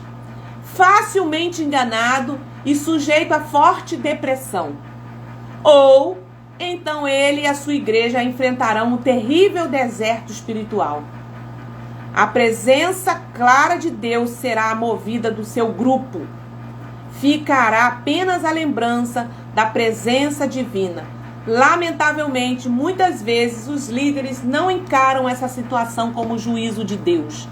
Speaker 1: facilmente enganado e sujeito a forte depressão. Ou, então ele e a sua igreja enfrentarão um terrível deserto espiritual. A presença clara de Deus será a movida do seu grupo. Ficará apenas a lembrança da presença divina. Lamentavelmente, muitas vezes os líderes não encaram essa situação como juízo de Deus.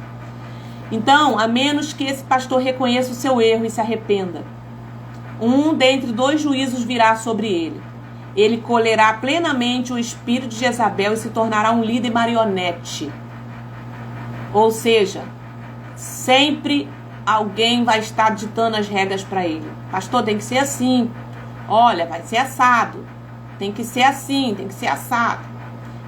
Speaker 1: Então, a menos que esse pastor reconheça o seu erro e se arrependa, um dentre dois juízos virá sobre ele. Ele colherá plenamente o espírito de Jezabel e se tornará um líder marionete. Ou seja, sempre alguém vai estar ditando as regras para ele. Pastor, tem que ser assim. Olha, vai ser assado. Tem que ser assim, tem que ser assado.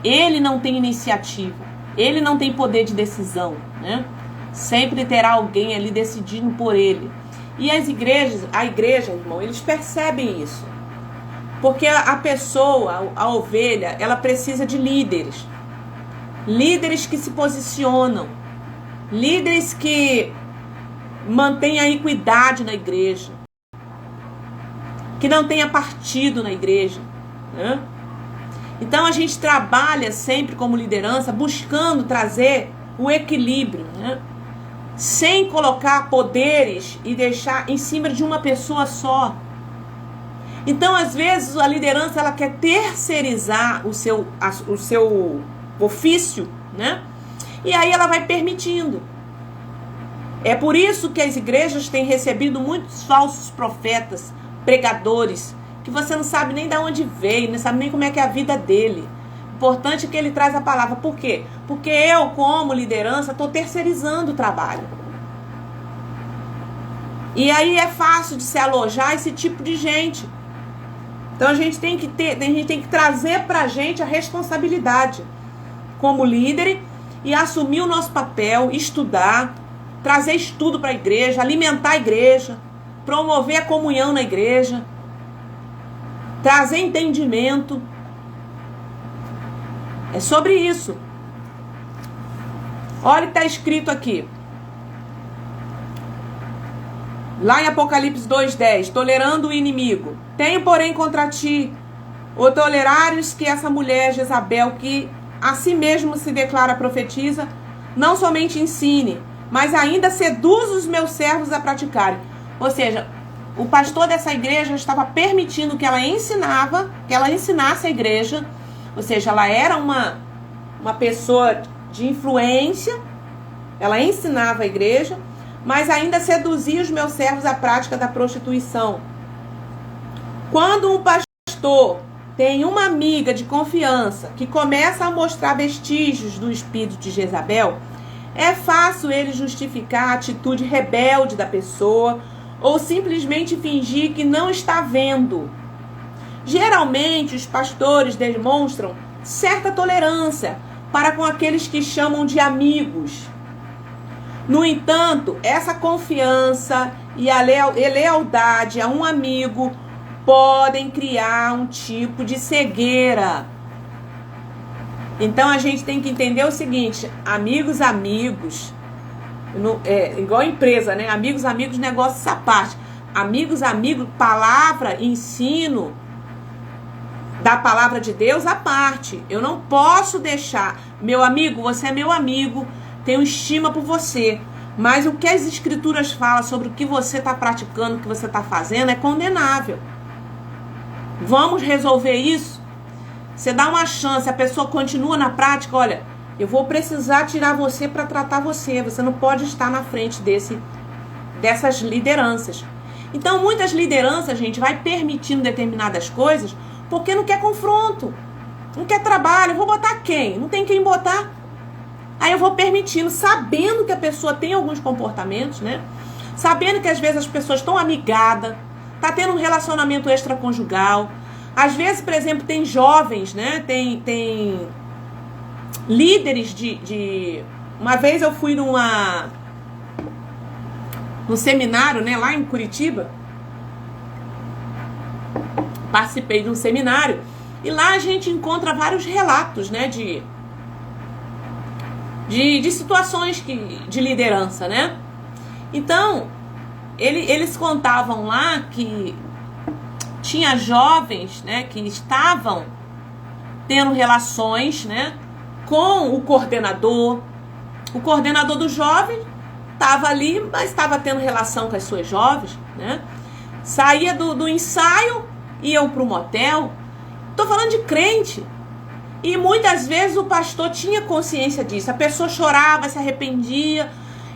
Speaker 1: Ele não tem iniciativa. Ele não tem poder de decisão, né? Sempre terá alguém ali decidindo por ele. E a igreja, irmão, eles percebem isso. Porque a pessoa, a ovelha, ela precisa de líderes. Líderes que se posicionam. Líderes que mantêm a equidade na igreja. Que não tenha partido na igreja, né? Então a gente trabalha sempre como liderança buscando trazer o equilíbrio, né? Sem colocar poderes e deixar em cima de uma pessoa só. Então às vezes a liderança ela quer terceirizar o seu ofício, né? E aí ela vai permitindo. É por isso que as igrejas têm recebido muitos falsos profetas, pregadores, que você não sabe nem de onde veio, não sabe nem como é que é a vida dele. importante é que ele traz a palavra. Por quê? Porque eu, como liderança, estou terceirizando o trabalho. E aí é fácil de se alojar esse tipo de gente. Então a gente tem que trazer pra gente a responsabilidade como líder e assumir o nosso papel, estudar, trazer estudo para a igreja, alimentar a igreja, promover a comunhão na igreja, trazer entendimento. É sobre isso. Olha o que está escrito aqui. Lá em Apocalipse 2:10, tolerando o inimigo. Tenho, porém, contra ti o tolerares que essa mulher Jezabel, que a si mesmo se declara profetiza, não somente ensine, mas ainda seduz os meus servos a praticarem. Ou seja, o pastor dessa igreja estava permitindo que ela ensinasse a igreja, ou seja, ela era uma pessoa de influência, ela ensinava a igreja, mas ainda seduzia os meus servos à prática da prostituição. Quando um pastor tem uma amiga de confiança que começa a mostrar vestígios do espírito de Jezabel, é fácil ele justificar a atitude rebelde da pessoa ou simplesmente fingir que não está vendo. Geralmente, os pastores demonstram certa tolerância para com aqueles que chamam de amigos. No entanto, essa confiança e a lealdade a um amigo podem criar um tipo de cegueira. Então a gente tem que entender o seguinte: amigos, igual empresa, né? Amigos, negócio essa parte. Amigos, palavra, ensino da palavra de Deus à parte. Eu não posso deixar, meu amigo, você é meu amigo, tenho estima por você, mas o que as escrituras falam sobre o que você está praticando, o que você está fazendo é condenável. Vamos resolver isso? Você dá uma chance, a pessoa continua na prática, olha, eu vou precisar tirar você para tratar você. Você não pode estar na frente dessas lideranças. Então, muitas lideranças, gente, vai permitindo determinadas coisas porque não quer confronto, não quer trabalho. Eu vou botar quem? Não tem quem botar. Aí eu vou permitindo, sabendo que a pessoa tem alguns comportamentos, né? Sabendo que às vezes as pessoas estão amigadas, tá tendo um relacionamento extraconjugal. Às vezes, por exemplo, tem jovens, né? Tem líderes de... Uma vez eu fui num seminário, né? Lá em Curitiba. Participei de um seminário. E lá a gente encontra vários relatos, né? De situações de liderança, né? Então, eles contavam lá que tinha jovens, né, que estavam tendo relações, né, com o coordenador. O coordenador do jovem estava ali, mas estava tendo relação com as suas jovens, né? Saía do ensaio, iam para o motel. Estou falando de crente. E muitas vezes o pastor tinha consciência disso. A pessoa chorava, se arrependia.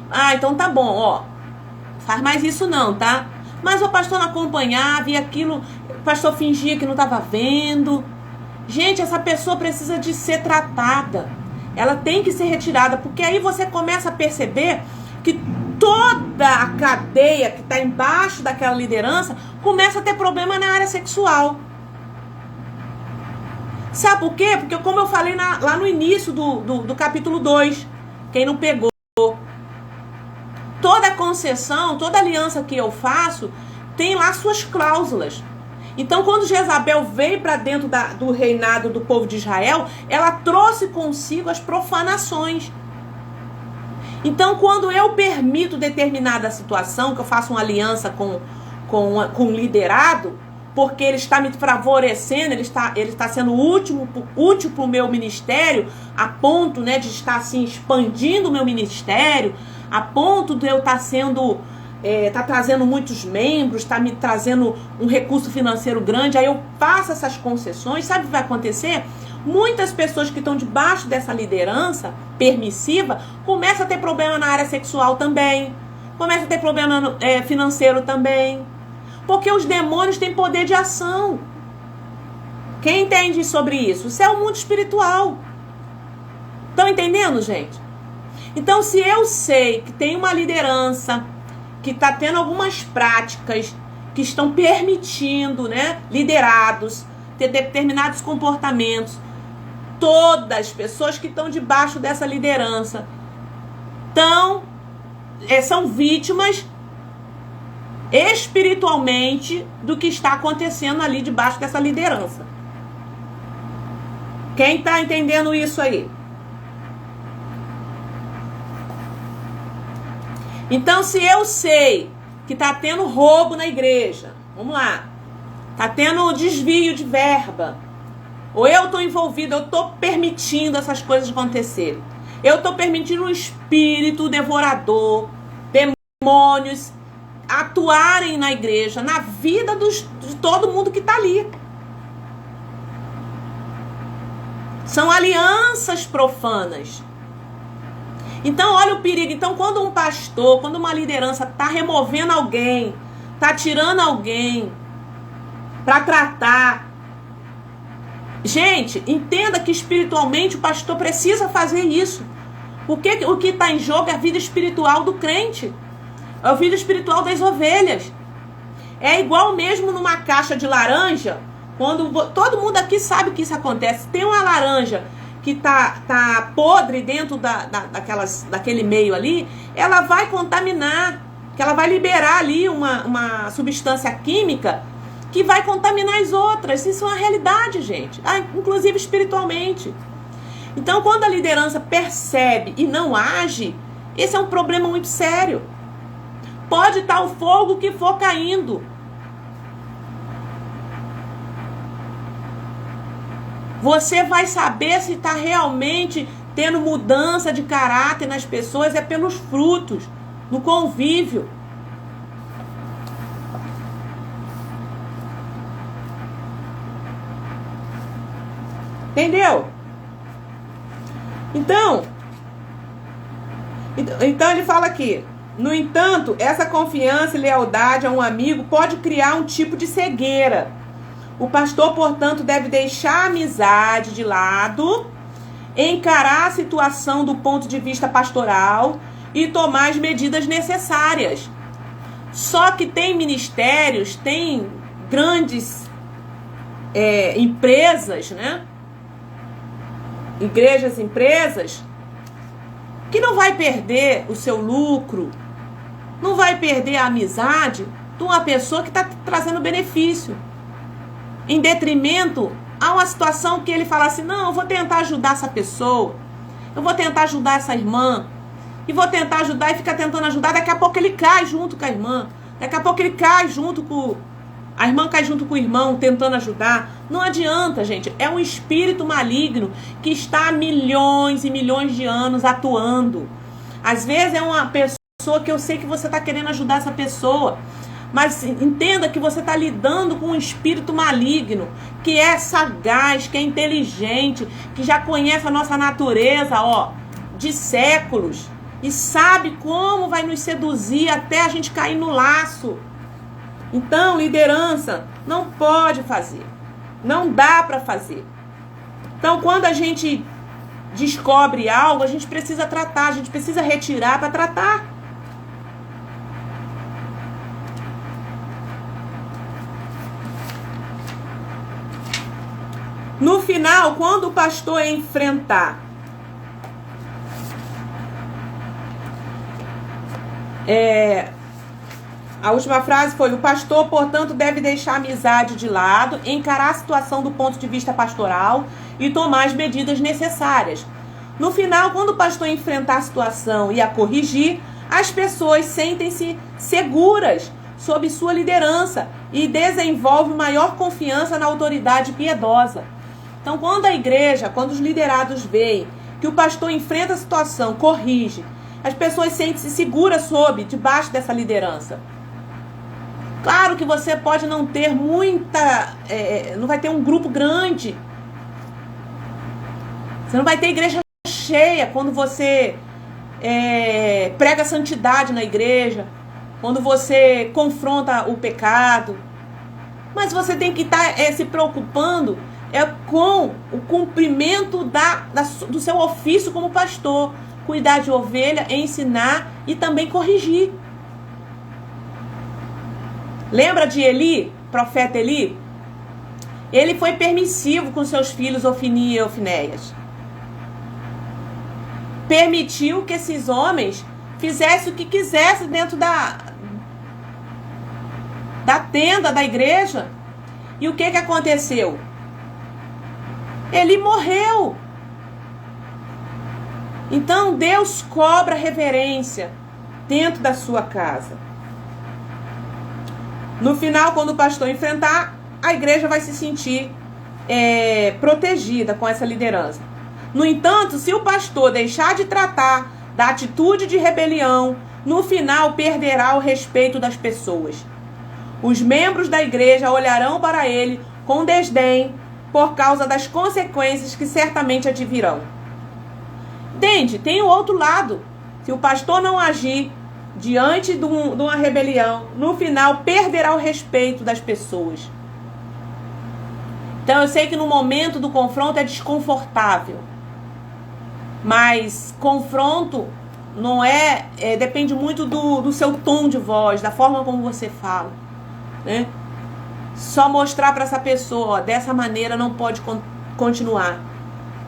Speaker 1: Ah, então tá bom, ó. Faz mais isso não, tá? Mas o pastor não acompanhava e aquilo, o pastor fingia que não estava vendo. Gente, essa pessoa precisa de ser tratada. Ela tem que ser retirada, porque aí você começa a perceber que toda a cadeia que está embaixo daquela liderança começa a ter problema na área sexual. Sabe por quê? Porque como eu falei lá no início do capítulo 2, quem não pegou, toda concessão, toda aliança que eu faço, tem lá suas cláusulas. Então, quando Jezabel veio para dentro do reinado do povo de Israel, ela trouxe consigo as profanações. Então, quando eu permito determinada situação, que eu faço uma aliança com um liderado, porque ele está me favorecendo, ele está sendo útil para o meu ministério, a ponto, né, de estar assim, expandindo o meu ministério, a ponto de eu estar sendo... tá trazendo muitos membros, tá me trazendo um recurso financeiro grande, aí eu faço essas concessões, sabe o que vai acontecer? Muitas pessoas que estão debaixo dessa liderança permissiva começam a ter problema na área sexual também, começam a ter problema financeiro também, porque os demônios têm poder de ação. Quem entende sobre isso? Isso é o mundo espiritual. Estão entendendo, gente? Então, se eu sei que tem uma liderança que está tendo algumas práticas que estão permitindo, né, liderados ter determinados comportamentos, todas as pessoas que estão debaixo dessa liderança são vítimas espiritualmente do que está acontecendo ali debaixo dessa liderança. Quem está entendendo isso aí? Então, se eu sei que está tendo roubo na igreja, vamos lá, está tendo desvio de verba, ou eu estou envolvido, eu estou permitindo essas coisas acontecerem, eu estou permitindo um espírito devorador, demônios atuarem na igreja, na vida de todo mundo que está ali. São alianças profanas. Então, olha o perigo. Então, quando um pastor, quando uma liderança está removendo alguém, está tirando alguém para tratar, gente, entenda que espiritualmente o pastor precisa fazer isso. Porque o que está em jogo é a vida espiritual do crente. É a vida espiritual das ovelhas. É igual mesmo numa caixa de laranja, quando todo mundo aqui sabe que isso acontece. Tem uma laranja que tá podre dentro daquele meio ali, ela vai contaminar, que ela vai liberar ali uma substância química que vai contaminar as outras. Isso é uma realidade, gente, inclusive espiritualmente. Então, quando a liderança percebe e não age, esse é um problema muito sério. Pode estar o fogo que for caindo. Você vai saber se está realmente tendo mudança de caráter nas pessoas, é pelos frutos, no convívio. Entendeu? Então ele fala aqui: no entanto, essa confiança e lealdade a um amigo pode criar um tipo de cegueira. O pastor, portanto, deve deixar a amizade de lado, encarar a situação do ponto de vista pastoral e tomar as medidas necessárias. Só que tem ministérios, tem grandes empresas, né? Igrejas, empresas, que não vai perder o seu lucro, não vai perder a amizade de uma pessoa que está trazendo benefício, em detrimento a uma situação que ele fala assim: não, eu vou tentar ajudar essa pessoa, eu vou tentar ajudar essa irmã, e vou tentar ajudar, e fica tentando ajudar, daqui a pouco ele cai junto com a irmã, daqui a pouco ele cai junto com... a irmã cai junto com o irmão, tentando ajudar. Não adianta, gente. É um espírito maligno que está há milhões e milhões de anos atuando. Às vezes é uma pessoa que eu sei que você está querendo ajudar essa pessoa, mas entenda que você está lidando com um espírito maligno, que é sagaz, que é inteligente, que já conhece a nossa natureza, de séculos, e sabe como vai nos seduzir até a gente cair no laço. Então, liderança não pode fazer, não dá para fazer. Então, quando a gente descobre algo, a gente precisa tratar, a gente precisa retirar para tratar. No final, quando o pastor enfrentar a última frase foi: o pastor, portanto, deve deixar a amizade de lado, encarar a situação do ponto de vista pastoral e tomar as medidas necessárias. No final, quando o pastor enfrentar a situação e a corrigir, as pessoas sentem-se seguras sob sua liderança e desenvolvem maior confiança na autoridade piedosa. Então, quando a igreja, quando os liderados veem que o pastor enfrenta a situação, corrige, as pessoas sentem-se seguras debaixo dessa liderança. Claro que você pode não ter não vai ter um grupo grande. Você não vai ter igreja cheia quando você prega santidade na igreja, quando você confronta o pecado. Mas você tem que estar se preocupando é com o cumprimento do seu ofício como pastor. Cuidar de ovelha, ensinar e também corrigir. Lembra de Eli, profeta Eli? Ele foi permissivo com seus filhos Ofni e Ofnéias. Permitiu que esses homens fizessem o que quisessem dentro da tenda da igreja. E o que aconteceu? Ele morreu. Então Deus cobra reverência dentro da sua casa. No final, quando o pastor enfrentar, a igreja vai se sentir protegida com essa liderança. No entanto, se o pastor deixar de tratar da atitude de rebelião, no final perderá o respeito das pessoas. Os membros da igreja olharão para ele com desdém por causa das consequências que certamente advirão. Entende? Tem o outro lado. Se o pastor não agir diante de uma rebelião, no final perderá o respeito das pessoas. Então eu sei que no momento do confronto é desconfortável. Mas confronto não depende muito do seu tom de voz, da forma como você fala, né? Só mostrar para essa pessoa, dessa maneira não pode continuar.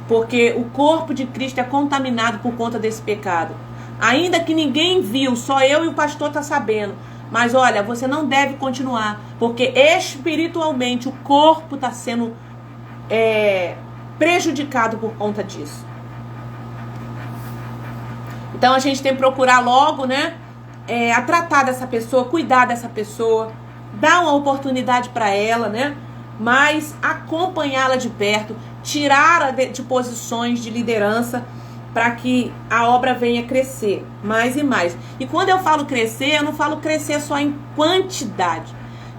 Speaker 1: Porque o corpo de Cristo é contaminado por conta desse pecado. Ainda que ninguém viu, só eu e o pastor tá sabendo. Mas olha, você não deve continuar. Porque espiritualmente o corpo está sendo prejudicado por conta disso. Então a gente tem que procurar logo, né? A tratar dessa pessoa, cuidar dessa pessoa. Dar uma oportunidade para ela, né? Mas acompanhá-la de perto, tirá-la de posições de liderança para que a obra venha crescer mais e mais. E quando eu falo crescer, eu não falo crescer só em quantidade,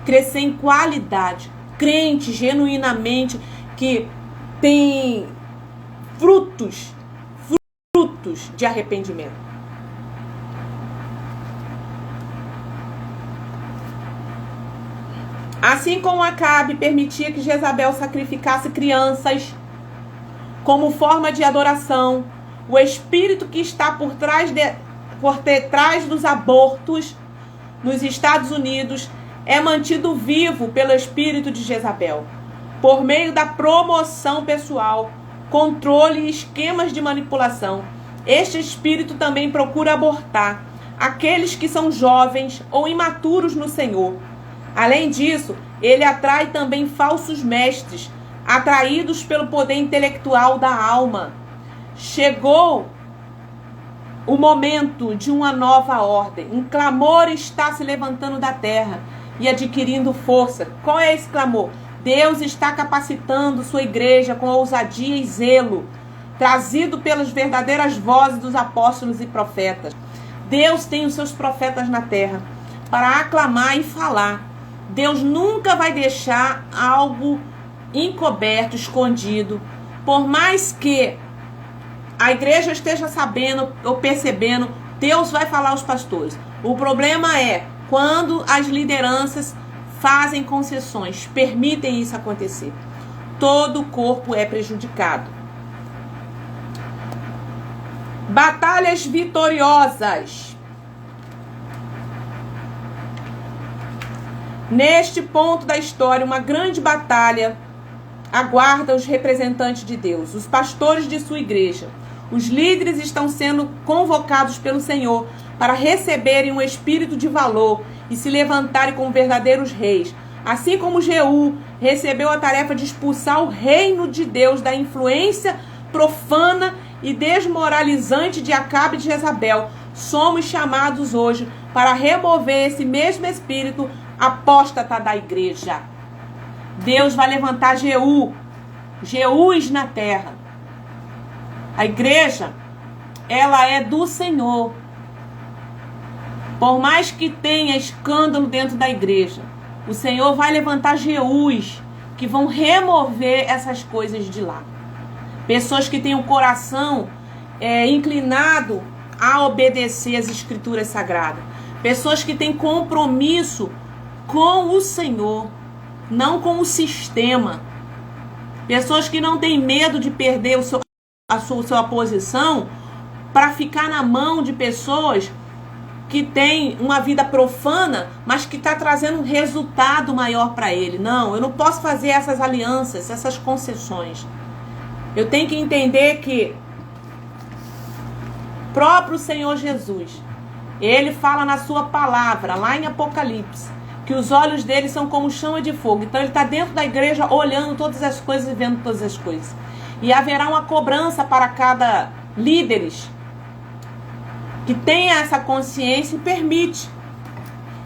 Speaker 1: crescer em qualidade. Crente genuinamente que tem frutos de arrependimento. Assim como Acabe permitia que Jezabel sacrificasse crianças como forma de adoração, o espírito que está por detrás dos abortos nos Estados Unidos é mantido vivo pelo espírito de Jezabel, por meio da promoção pessoal, controle e esquemas de manipulação. Este espírito também procura abortar aqueles que são jovens ou imaturos no Senhor. Além disso, ele atrai também falsos mestres, atraídos pelo poder intelectual da alma. Chegou o momento de uma nova ordem. Um clamor está se levantando da terra e adquirindo força. Qual é esse clamor? Deus está capacitando sua igreja com ousadia e zelo, trazido pelas verdadeiras vozes dos apóstolos e profetas. Deus tem os seus profetas na terra para aclamar e falar. Deus nunca vai deixar algo encoberto, escondido. Por mais que a igreja esteja sabendo ou percebendo, Deus vai falar aos pastores. O problema é quando as lideranças fazem concessões, permitem isso acontecer. Todo o corpo é prejudicado. Batalhas vitoriosas. Neste ponto da história, uma grande batalha aguarda os representantes de Deus, os pastores de sua igreja. Os líderes estão sendo convocados pelo Senhor para receberem um espírito de valor e se levantarem como verdadeiros reis. Assim como Jeú recebeu a tarefa de expulsar o reino de Deus da influência profana e desmoralizante de Acabe e de Jezabel, somos chamados hoje para remover esse mesmo espírito apóstata da igreja. Deus vai levantar Jeús na terra. A igreja, ela é do Senhor. Por mais que tenha escândalo dentro da igreja, o Senhor vai levantar Jeús que vão remover essas coisas de lá. Pessoas que têm o coração inclinado a obedecer as escrituras sagradas. Pessoas que têm compromisso com o Senhor, não com o sistema. Pessoas que não têm medo de perder a sua posição para ficar na mão de pessoas que têm uma vida profana, mas que está trazendo um resultado maior para ele. Não, eu não posso fazer essas alianças, essas concessões. Eu tenho que entender que próprio Senhor Jesus, ele fala na sua palavra, lá em Apocalipse, que os olhos dele são como chama de fogo. Então ele está dentro da igreja olhando todas as coisas e vendo todas as coisas. E haverá uma cobrança para cada líderes que tenha essa consciência e permite.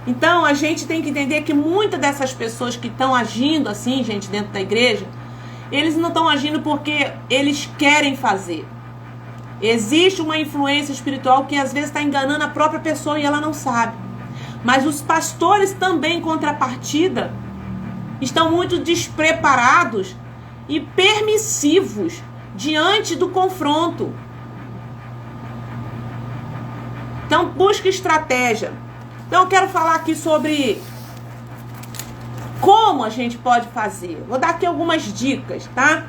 Speaker 1: Então a gente tem que entender que muitas dessas pessoas que estão agindo assim, gente, dentro da igreja, eles não estão agindo porque eles querem fazer. Existe uma influência espiritual que às vezes está enganando a própria pessoa e ela não sabe. Mas os pastores também, em contrapartida, estão muito despreparados e permissivos diante do confronto. Então, busque estratégia. Então, eu quero falar aqui sobre como a gente pode fazer. Vou dar aqui algumas dicas, tá?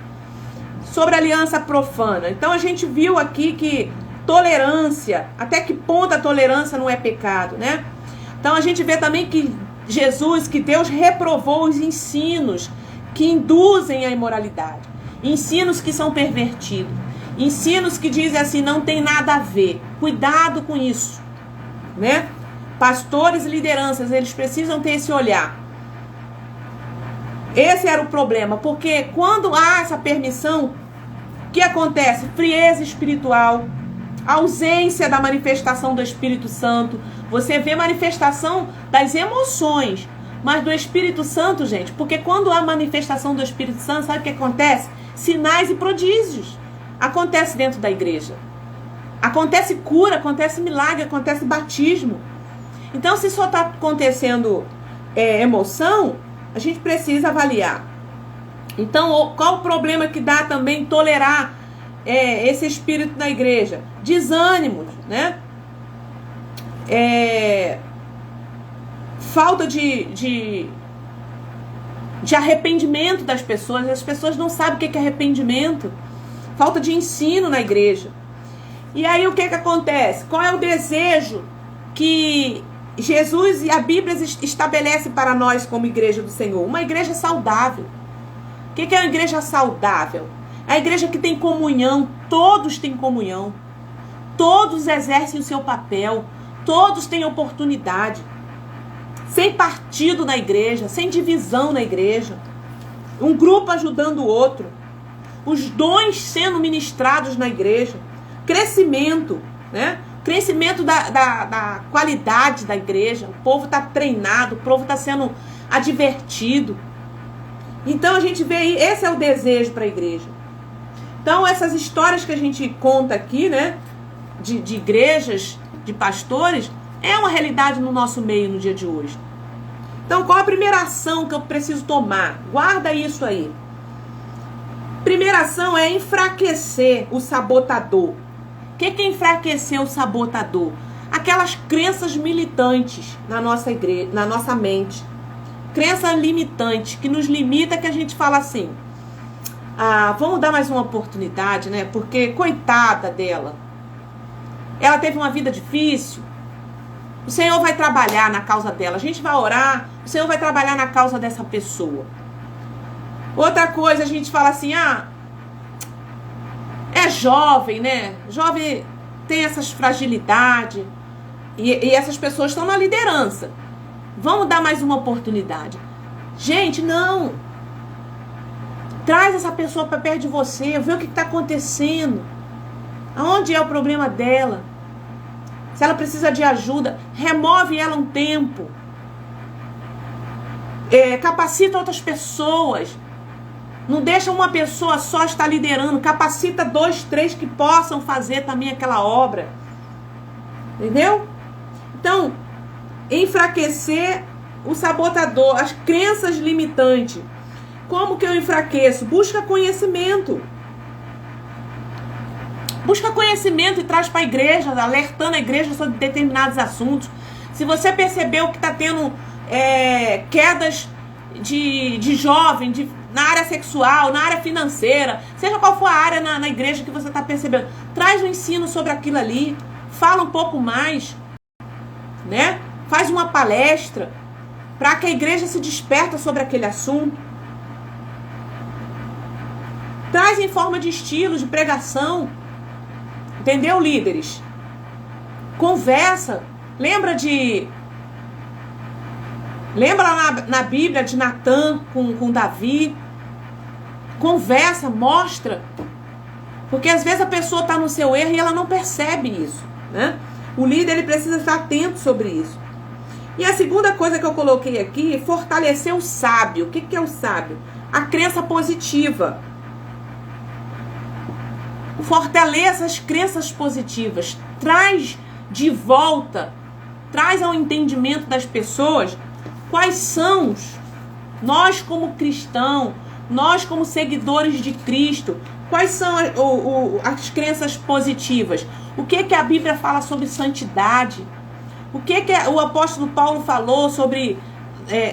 Speaker 1: Sobre aliança profana. Então, a gente viu aqui que tolerância, até que ponto a tolerância não é pecado, né? Então, a gente vê também que Jesus, que Deus reprovou os ensinos que induzem a imoralidade. Ensinos que são pervertidos. Ensinos que dizem assim, não tem nada a ver. Cuidado com isso, né? Pastores e lideranças, eles precisam ter esse olhar. Esse era o problema, porque quando há essa permissão, o que acontece? Frieza espiritual, ausência da manifestação do Espírito Santo. Você vê manifestação das emoções, mas do Espírito Santo, gente, porque quando há manifestação do Espírito Santo, sabe o que acontece? Sinais e prodígios acontece dentro da igreja. Acontece cura, acontece milagre, acontece batismo. Então, se só está acontecendo emoção, a gente precisa avaliar. Então, qual o problema que dá também tolerar esse espírito na igreja? Desânimos, né? Falta de arrependimento das pessoas. As pessoas não sabem o que é arrependimento. Falta de ensino na igreja. E aí o que acontece? Qual é o desejo que Jesus e a Bíblia estabelece para nós como igreja do Senhor? Uma igreja saudável. O que é uma igreja saudável? É a igreja que tem comunhão, todos têm comunhão. Todos exercem o seu papel, todos têm oportunidade. Sem partido na igreja, sem divisão na igreja. Um grupo ajudando o outro. Os dons sendo ministrados na igreja. Crescimento, né? Crescimento da qualidade da igreja. O povo está treinado, o povo está sendo advertido. Então a gente vê aí, esse é o desejo para a igreja. Então essas histórias que a gente conta aqui, né? De igrejas, de pastores, é uma realidade no nosso meio no dia de hoje. Então qual a primeira ação que eu preciso tomar? Guarda isso aí. Primeira ação é enfraquecer o sabotador. O que é enfraquecer o sabotador? Aquelas crenças militantes na nossa igreja, na nossa mente. Crença limitante, que nos limita, que a gente fala assim, vamos dar mais uma oportunidade, né? Porque coitada dela. Ela teve uma vida difícil. O Senhor vai trabalhar na causa dela. A gente vai orar, o Senhor vai trabalhar na causa dessa pessoa. Outra coisa, a gente fala assim, é jovem, né? Jovem tem essas fragilidades. E essas pessoas estão na liderança. Vamos dar mais uma oportunidade. Gente, não. Traz essa pessoa para perto de você. Vê o que está acontecendo. Aonde é o problema dela? Se ela precisa de ajuda, remove ela um tempo. Capacita outras pessoas. Não deixa uma pessoa só estar liderando. Capacita 2, 3 que possam fazer também aquela obra. Entendeu? Então, enfraquecer o sabotador, as crenças limitantes. Como que eu enfraqueço? Busca conhecimento. Busca conhecimento e traz para a igreja, alertando a igreja sobre determinados assuntos. Se você percebeu que está tendo quedas de jovem, na área sexual, na área financeira, seja qual for a área na igreja que você está percebendo. Traz um ensino sobre aquilo ali, fala um pouco mais, né? Faz uma palestra para que a igreja se desperta sobre aquele assunto. Traz em forma de estilo, de pregação. Entendeu, líderes? Conversa. Lembra lá na Bíblia de Natã com Davi? Conversa, mostra. Porque às vezes a pessoa está no seu erro e ela não percebe isso, né? O líder, ele precisa estar atento sobre isso. E a segunda coisa que eu coloquei aqui é fortalecer o sábio. O que é o sábio? A crença positiva. Fortaleça as crenças positivas. Traz de volta, traz ao entendimento das pessoas quais são nós como cristãos, nós como seguidores de Cristo, quais são as crenças positivas. O que a Bíblia fala sobre santidade? O que o apóstolo Paulo falou sobre...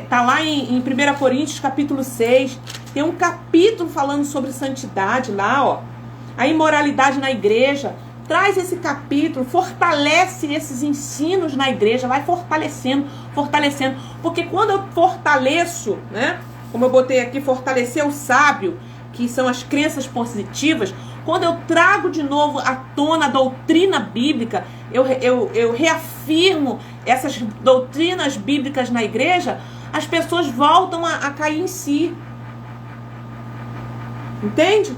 Speaker 1: Tá lá em 1 Coríntios capítulo 6. Tem um capítulo falando sobre santidade lá, ó. A imoralidade na igreja. Traz esse capítulo, fortalece esses ensinos na igreja, vai fortalecendo. Porque quando eu fortaleço, né? Como eu botei aqui, fortalecer o sábio, que são as crenças positivas. Quando eu trago de novo à tona a doutrina bíblica, eu reafirmo essas doutrinas bíblicas na igreja, as pessoas voltam a cair em si. Entende?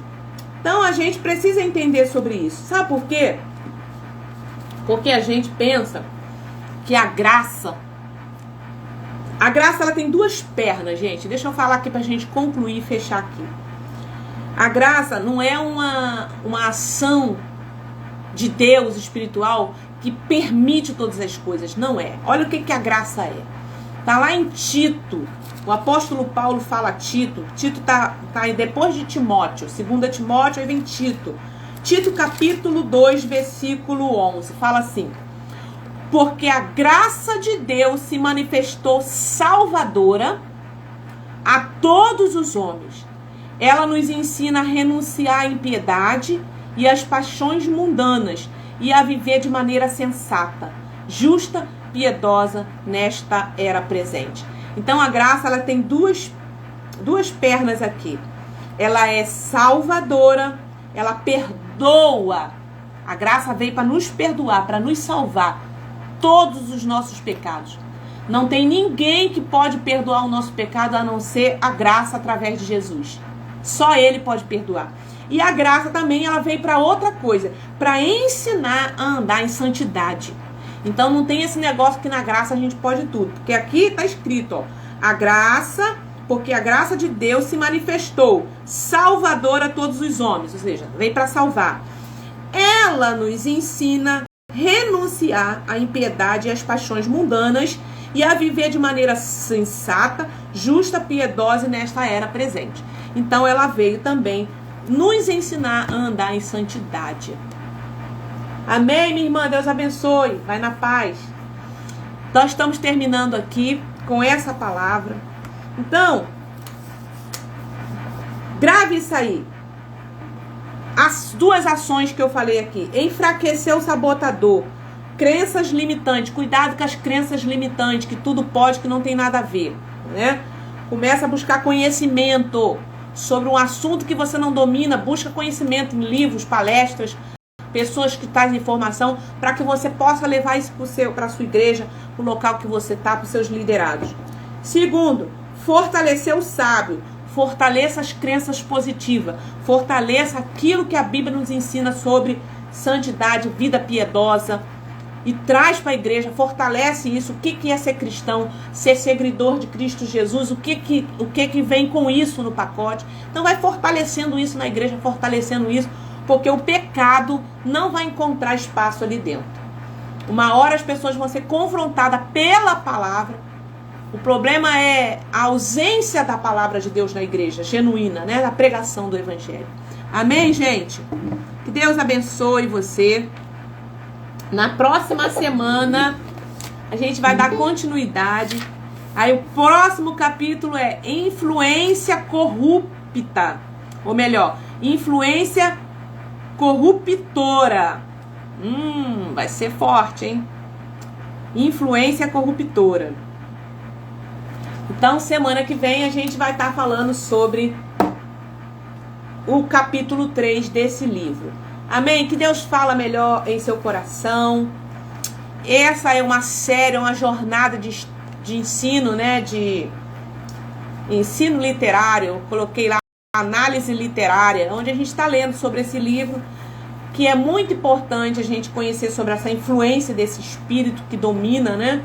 Speaker 1: Então a gente precisa entender sobre isso. Sabe por quê? Porque a gente pensa que a graça ela tem duas pernas, gente. Deixa eu falar aqui pra gente concluir e fechar aqui. A graça não é uma ação de Deus espiritual que permite todas as coisas. Não é. Olha o que a graça é. Tá lá em Tito. O apóstolo Paulo fala a Tito. Tito tá depois de Timóteo. 2 Timóteo, aí vem Tito. Tito capítulo 2, versículo 11. Fala assim: porque a graça de Deus se manifestou salvadora a todos os homens. Ela nos ensina a renunciar à impiedade e às paixões mundanas e a viver de maneira sensata, justa, piedosa nesta era presente. Então a graça, ela tem duas pernas aqui. Ela é salvadora, ela perdoa. A graça veio para nos perdoar, para nos salvar todos os nossos pecados. Não tem ninguém que pode perdoar o nosso pecado a não ser a graça através de Jesus. Só Ele pode perdoar. E a graça também, ela veio para outra coisa, para ensinar a andar em santidade. Então não tem esse negócio que na graça a gente pode tudo. Porque aqui está escrito, ó, a graça, porque a graça de Deus se manifestou salvadora a todos os homens. Ou seja, veio para salvar. Ela nos ensina a renunciar à impiedade e às paixões mundanas e a viver de maneira sensata, justa, piedosa nesta era presente. Então ela veio também nos ensinar a andar em santidade. Amém, minha irmã? Deus abençoe. Vai na paz. Nós estamos terminando aqui com essa palavra. Então, grave isso aí. As duas ações que eu falei aqui. Enfraquecer o sabotador. Crenças limitantes. Cuidado com as crenças limitantes, que tudo pode, que não tem nada a ver, né? Começa a buscar conhecimento sobre um assunto que você não domina. Busca conhecimento em livros, palestras, pessoas que trazem informação, para que você possa levar isso para a sua igreja, para o local que você está, para os seus liderados. Segundo, fortalecer o sábio. Fortaleça as crenças positivas. Fortaleça aquilo que a Bíblia nos ensina sobre santidade, vida piedosa. E traz para a igreja, fortalece isso. O que é ser cristão, ser seguidor de Cristo Jesus, o que vem com isso no pacote. Então vai fortalecendo isso na igreja, fortalecendo isso, porque o pecado não vai encontrar espaço ali dentro. Uma hora as pessoas vão ser confrontadas pela palavra. O problema é a ausência da palavra de Deus na igreja, genuína, né? Da pregação do evangelho. Amém, gente? Que Deus abençoe você. Na próxima semana, a gente vai dar continuidade. Aí o próximo capítulo é influência corrupta corrupta. Ou melhor, influência corruptora. Vai ser forte, hein? Influência corruptora. Então, semana que vem a gente vai estar falando sobre o capítulo 3 desse livro. Amém? Que Deus fala melhor em seu coração. Essa é uma série, uma jornada de ensino, né? De ensino literário. Eu coloquei lá análise literária, onde a gente está lendo sobre esse livro, que é muito importante a gente conhecer sobre essa influência desse espírito que domina, né?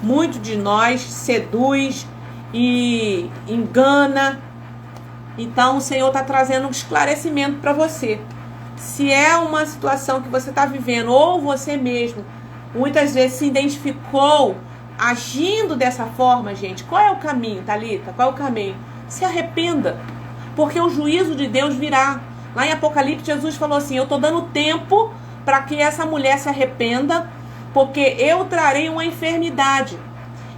Speaker 1: Muito de nós, seduz e engana. Então o Senhor está trazendo um esclarecimento para você. Se é uma situação que você está vivendo, ou você mesmo muitas vezes se identificou agindo dessa forma, gente, qual é o caminho, Thalita? Qual é o caminho? Se arrependa, porque o juízo de Deus virá. Lá em Apocalipse, Jesus falou assim: eu estou dando tempo para que essa mulher se arrependa, porque eu trarei uma enfermidade.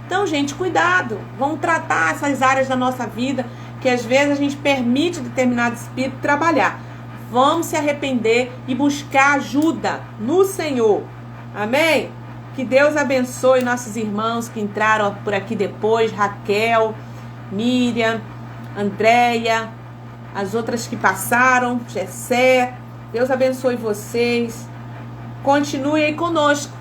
Speaker 1: Então, gente, cuidado. Vamos tratar essas áreas da nossa vida que às vezes a gente permite determinado espírito trabalhar. Vamos se arrepender e buscar ajuda no Senhor. Amém? Que Deus abençoe nossos irmãos que entraram por aqui depois. Raquel, Miriam, Andréia, as outras que passaram, Gessé. Deus abençoe vocês. Continue aí conosco.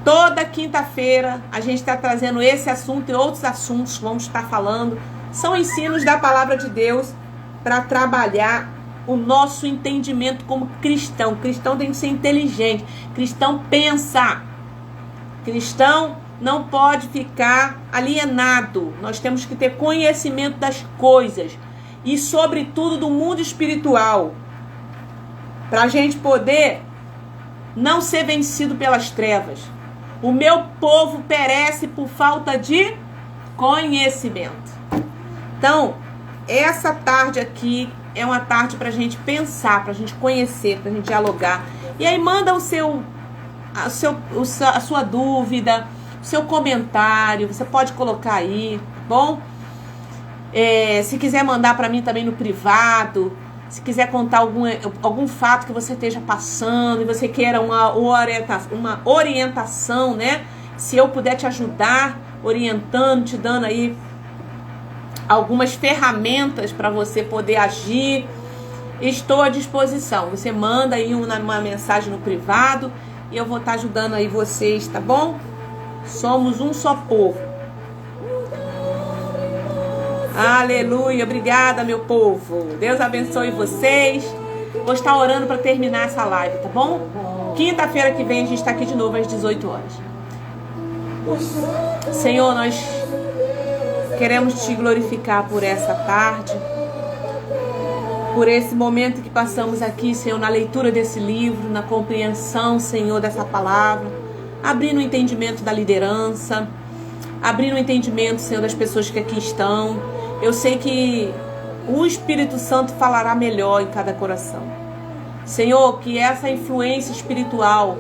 Speaker 1: Toda quinta-feira a gente está trazendo esse assunto e outros assuntos que vamos estar falando. São ensinos da palavra de Deus para trabalhar o nosso entendimento como cristão. Cristão tem que ser inteligente. Cristão pensa. Cristão não pode ficar alienado. Nós temos que ter conhecimento das coisas e, sobretudo, do mundo espiritual, para a gente poder não ser vencido pelas trevas. O meu povo perece por falta de conhecimento. Então, essa tarde aqui é uma tarde para a gente pensar, para a gente conhecer, para a gente dialogar. E aí manda a sua dúvida, o seu comentário, você pode colocar aí, tá bom? Se quiser mandar para mim também no privado, se quiser contar algum fato que você esteja passando e você queira uma orientação, né? Se eu puder te ajudar, orientando, te dando aí algumas ferramentas para você poder agir, estou à disposição. Você manda aí uma mensagem no privado e eu vou estar ajudando aí vocês, tá bom? Somos um só povo. Aleluia, obrigada, meu povo. Deus abençoe vocês. Vou estar orando para terminar essa live, tá bom? Quinta-feira que vem a gente está aqui de novo às 18 horas. Senhor, nós queremos te glorificar por essa tarde, por esse momento que passamos aqui, Senhor, na leitura desse livro, na compreensão, Senhor, dessa palavra, abrindo o entendimento da liderança, abrindo o entendimento, Senhor, das pessoas que aqui estão. Eu sei que o Espírito Santo falará melhor em cada coração. Senhor, que essa influência espiritual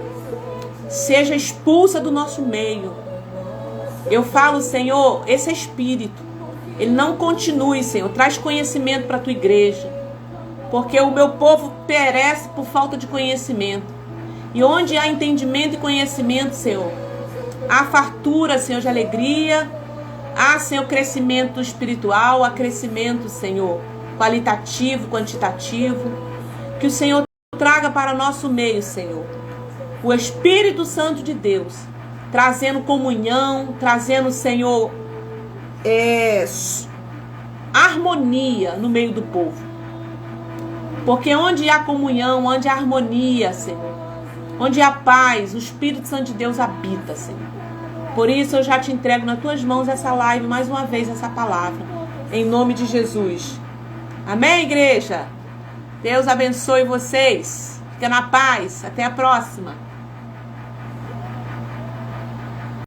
Speaker 1: seja expulsa do nosso meio. Eu falo, Senhor, esse espírito, ele não continue, Senhor. Traz conhecimento para a tua igreja, porque o meu povo perece por falta de conhecimento. E onde há entendimento e conhecimento, Senhor, há fartura, Senhor, de alegria. Há, Senhor, crescimento espiritual, há crescimento, Senhor, qualitativo, quantitativo. Que o Senhor traga para o nosso meio, Senhor, o Espírito Santo de Deus, trazendo comunhão, trazendo, Senhor, harmonia no meio do povo. Porque onde há comunhão, onde há harmonia, Senhor, onde há paz, o Espírito Santo de Deus habita, Senhor. Por isso eu já te entrego nas tuas mãos essa live, mais uma vez essa palavra, em nome de Jesus. Amém, igreja? Deus abençoe vocês. Fica na paz. Até a próxima.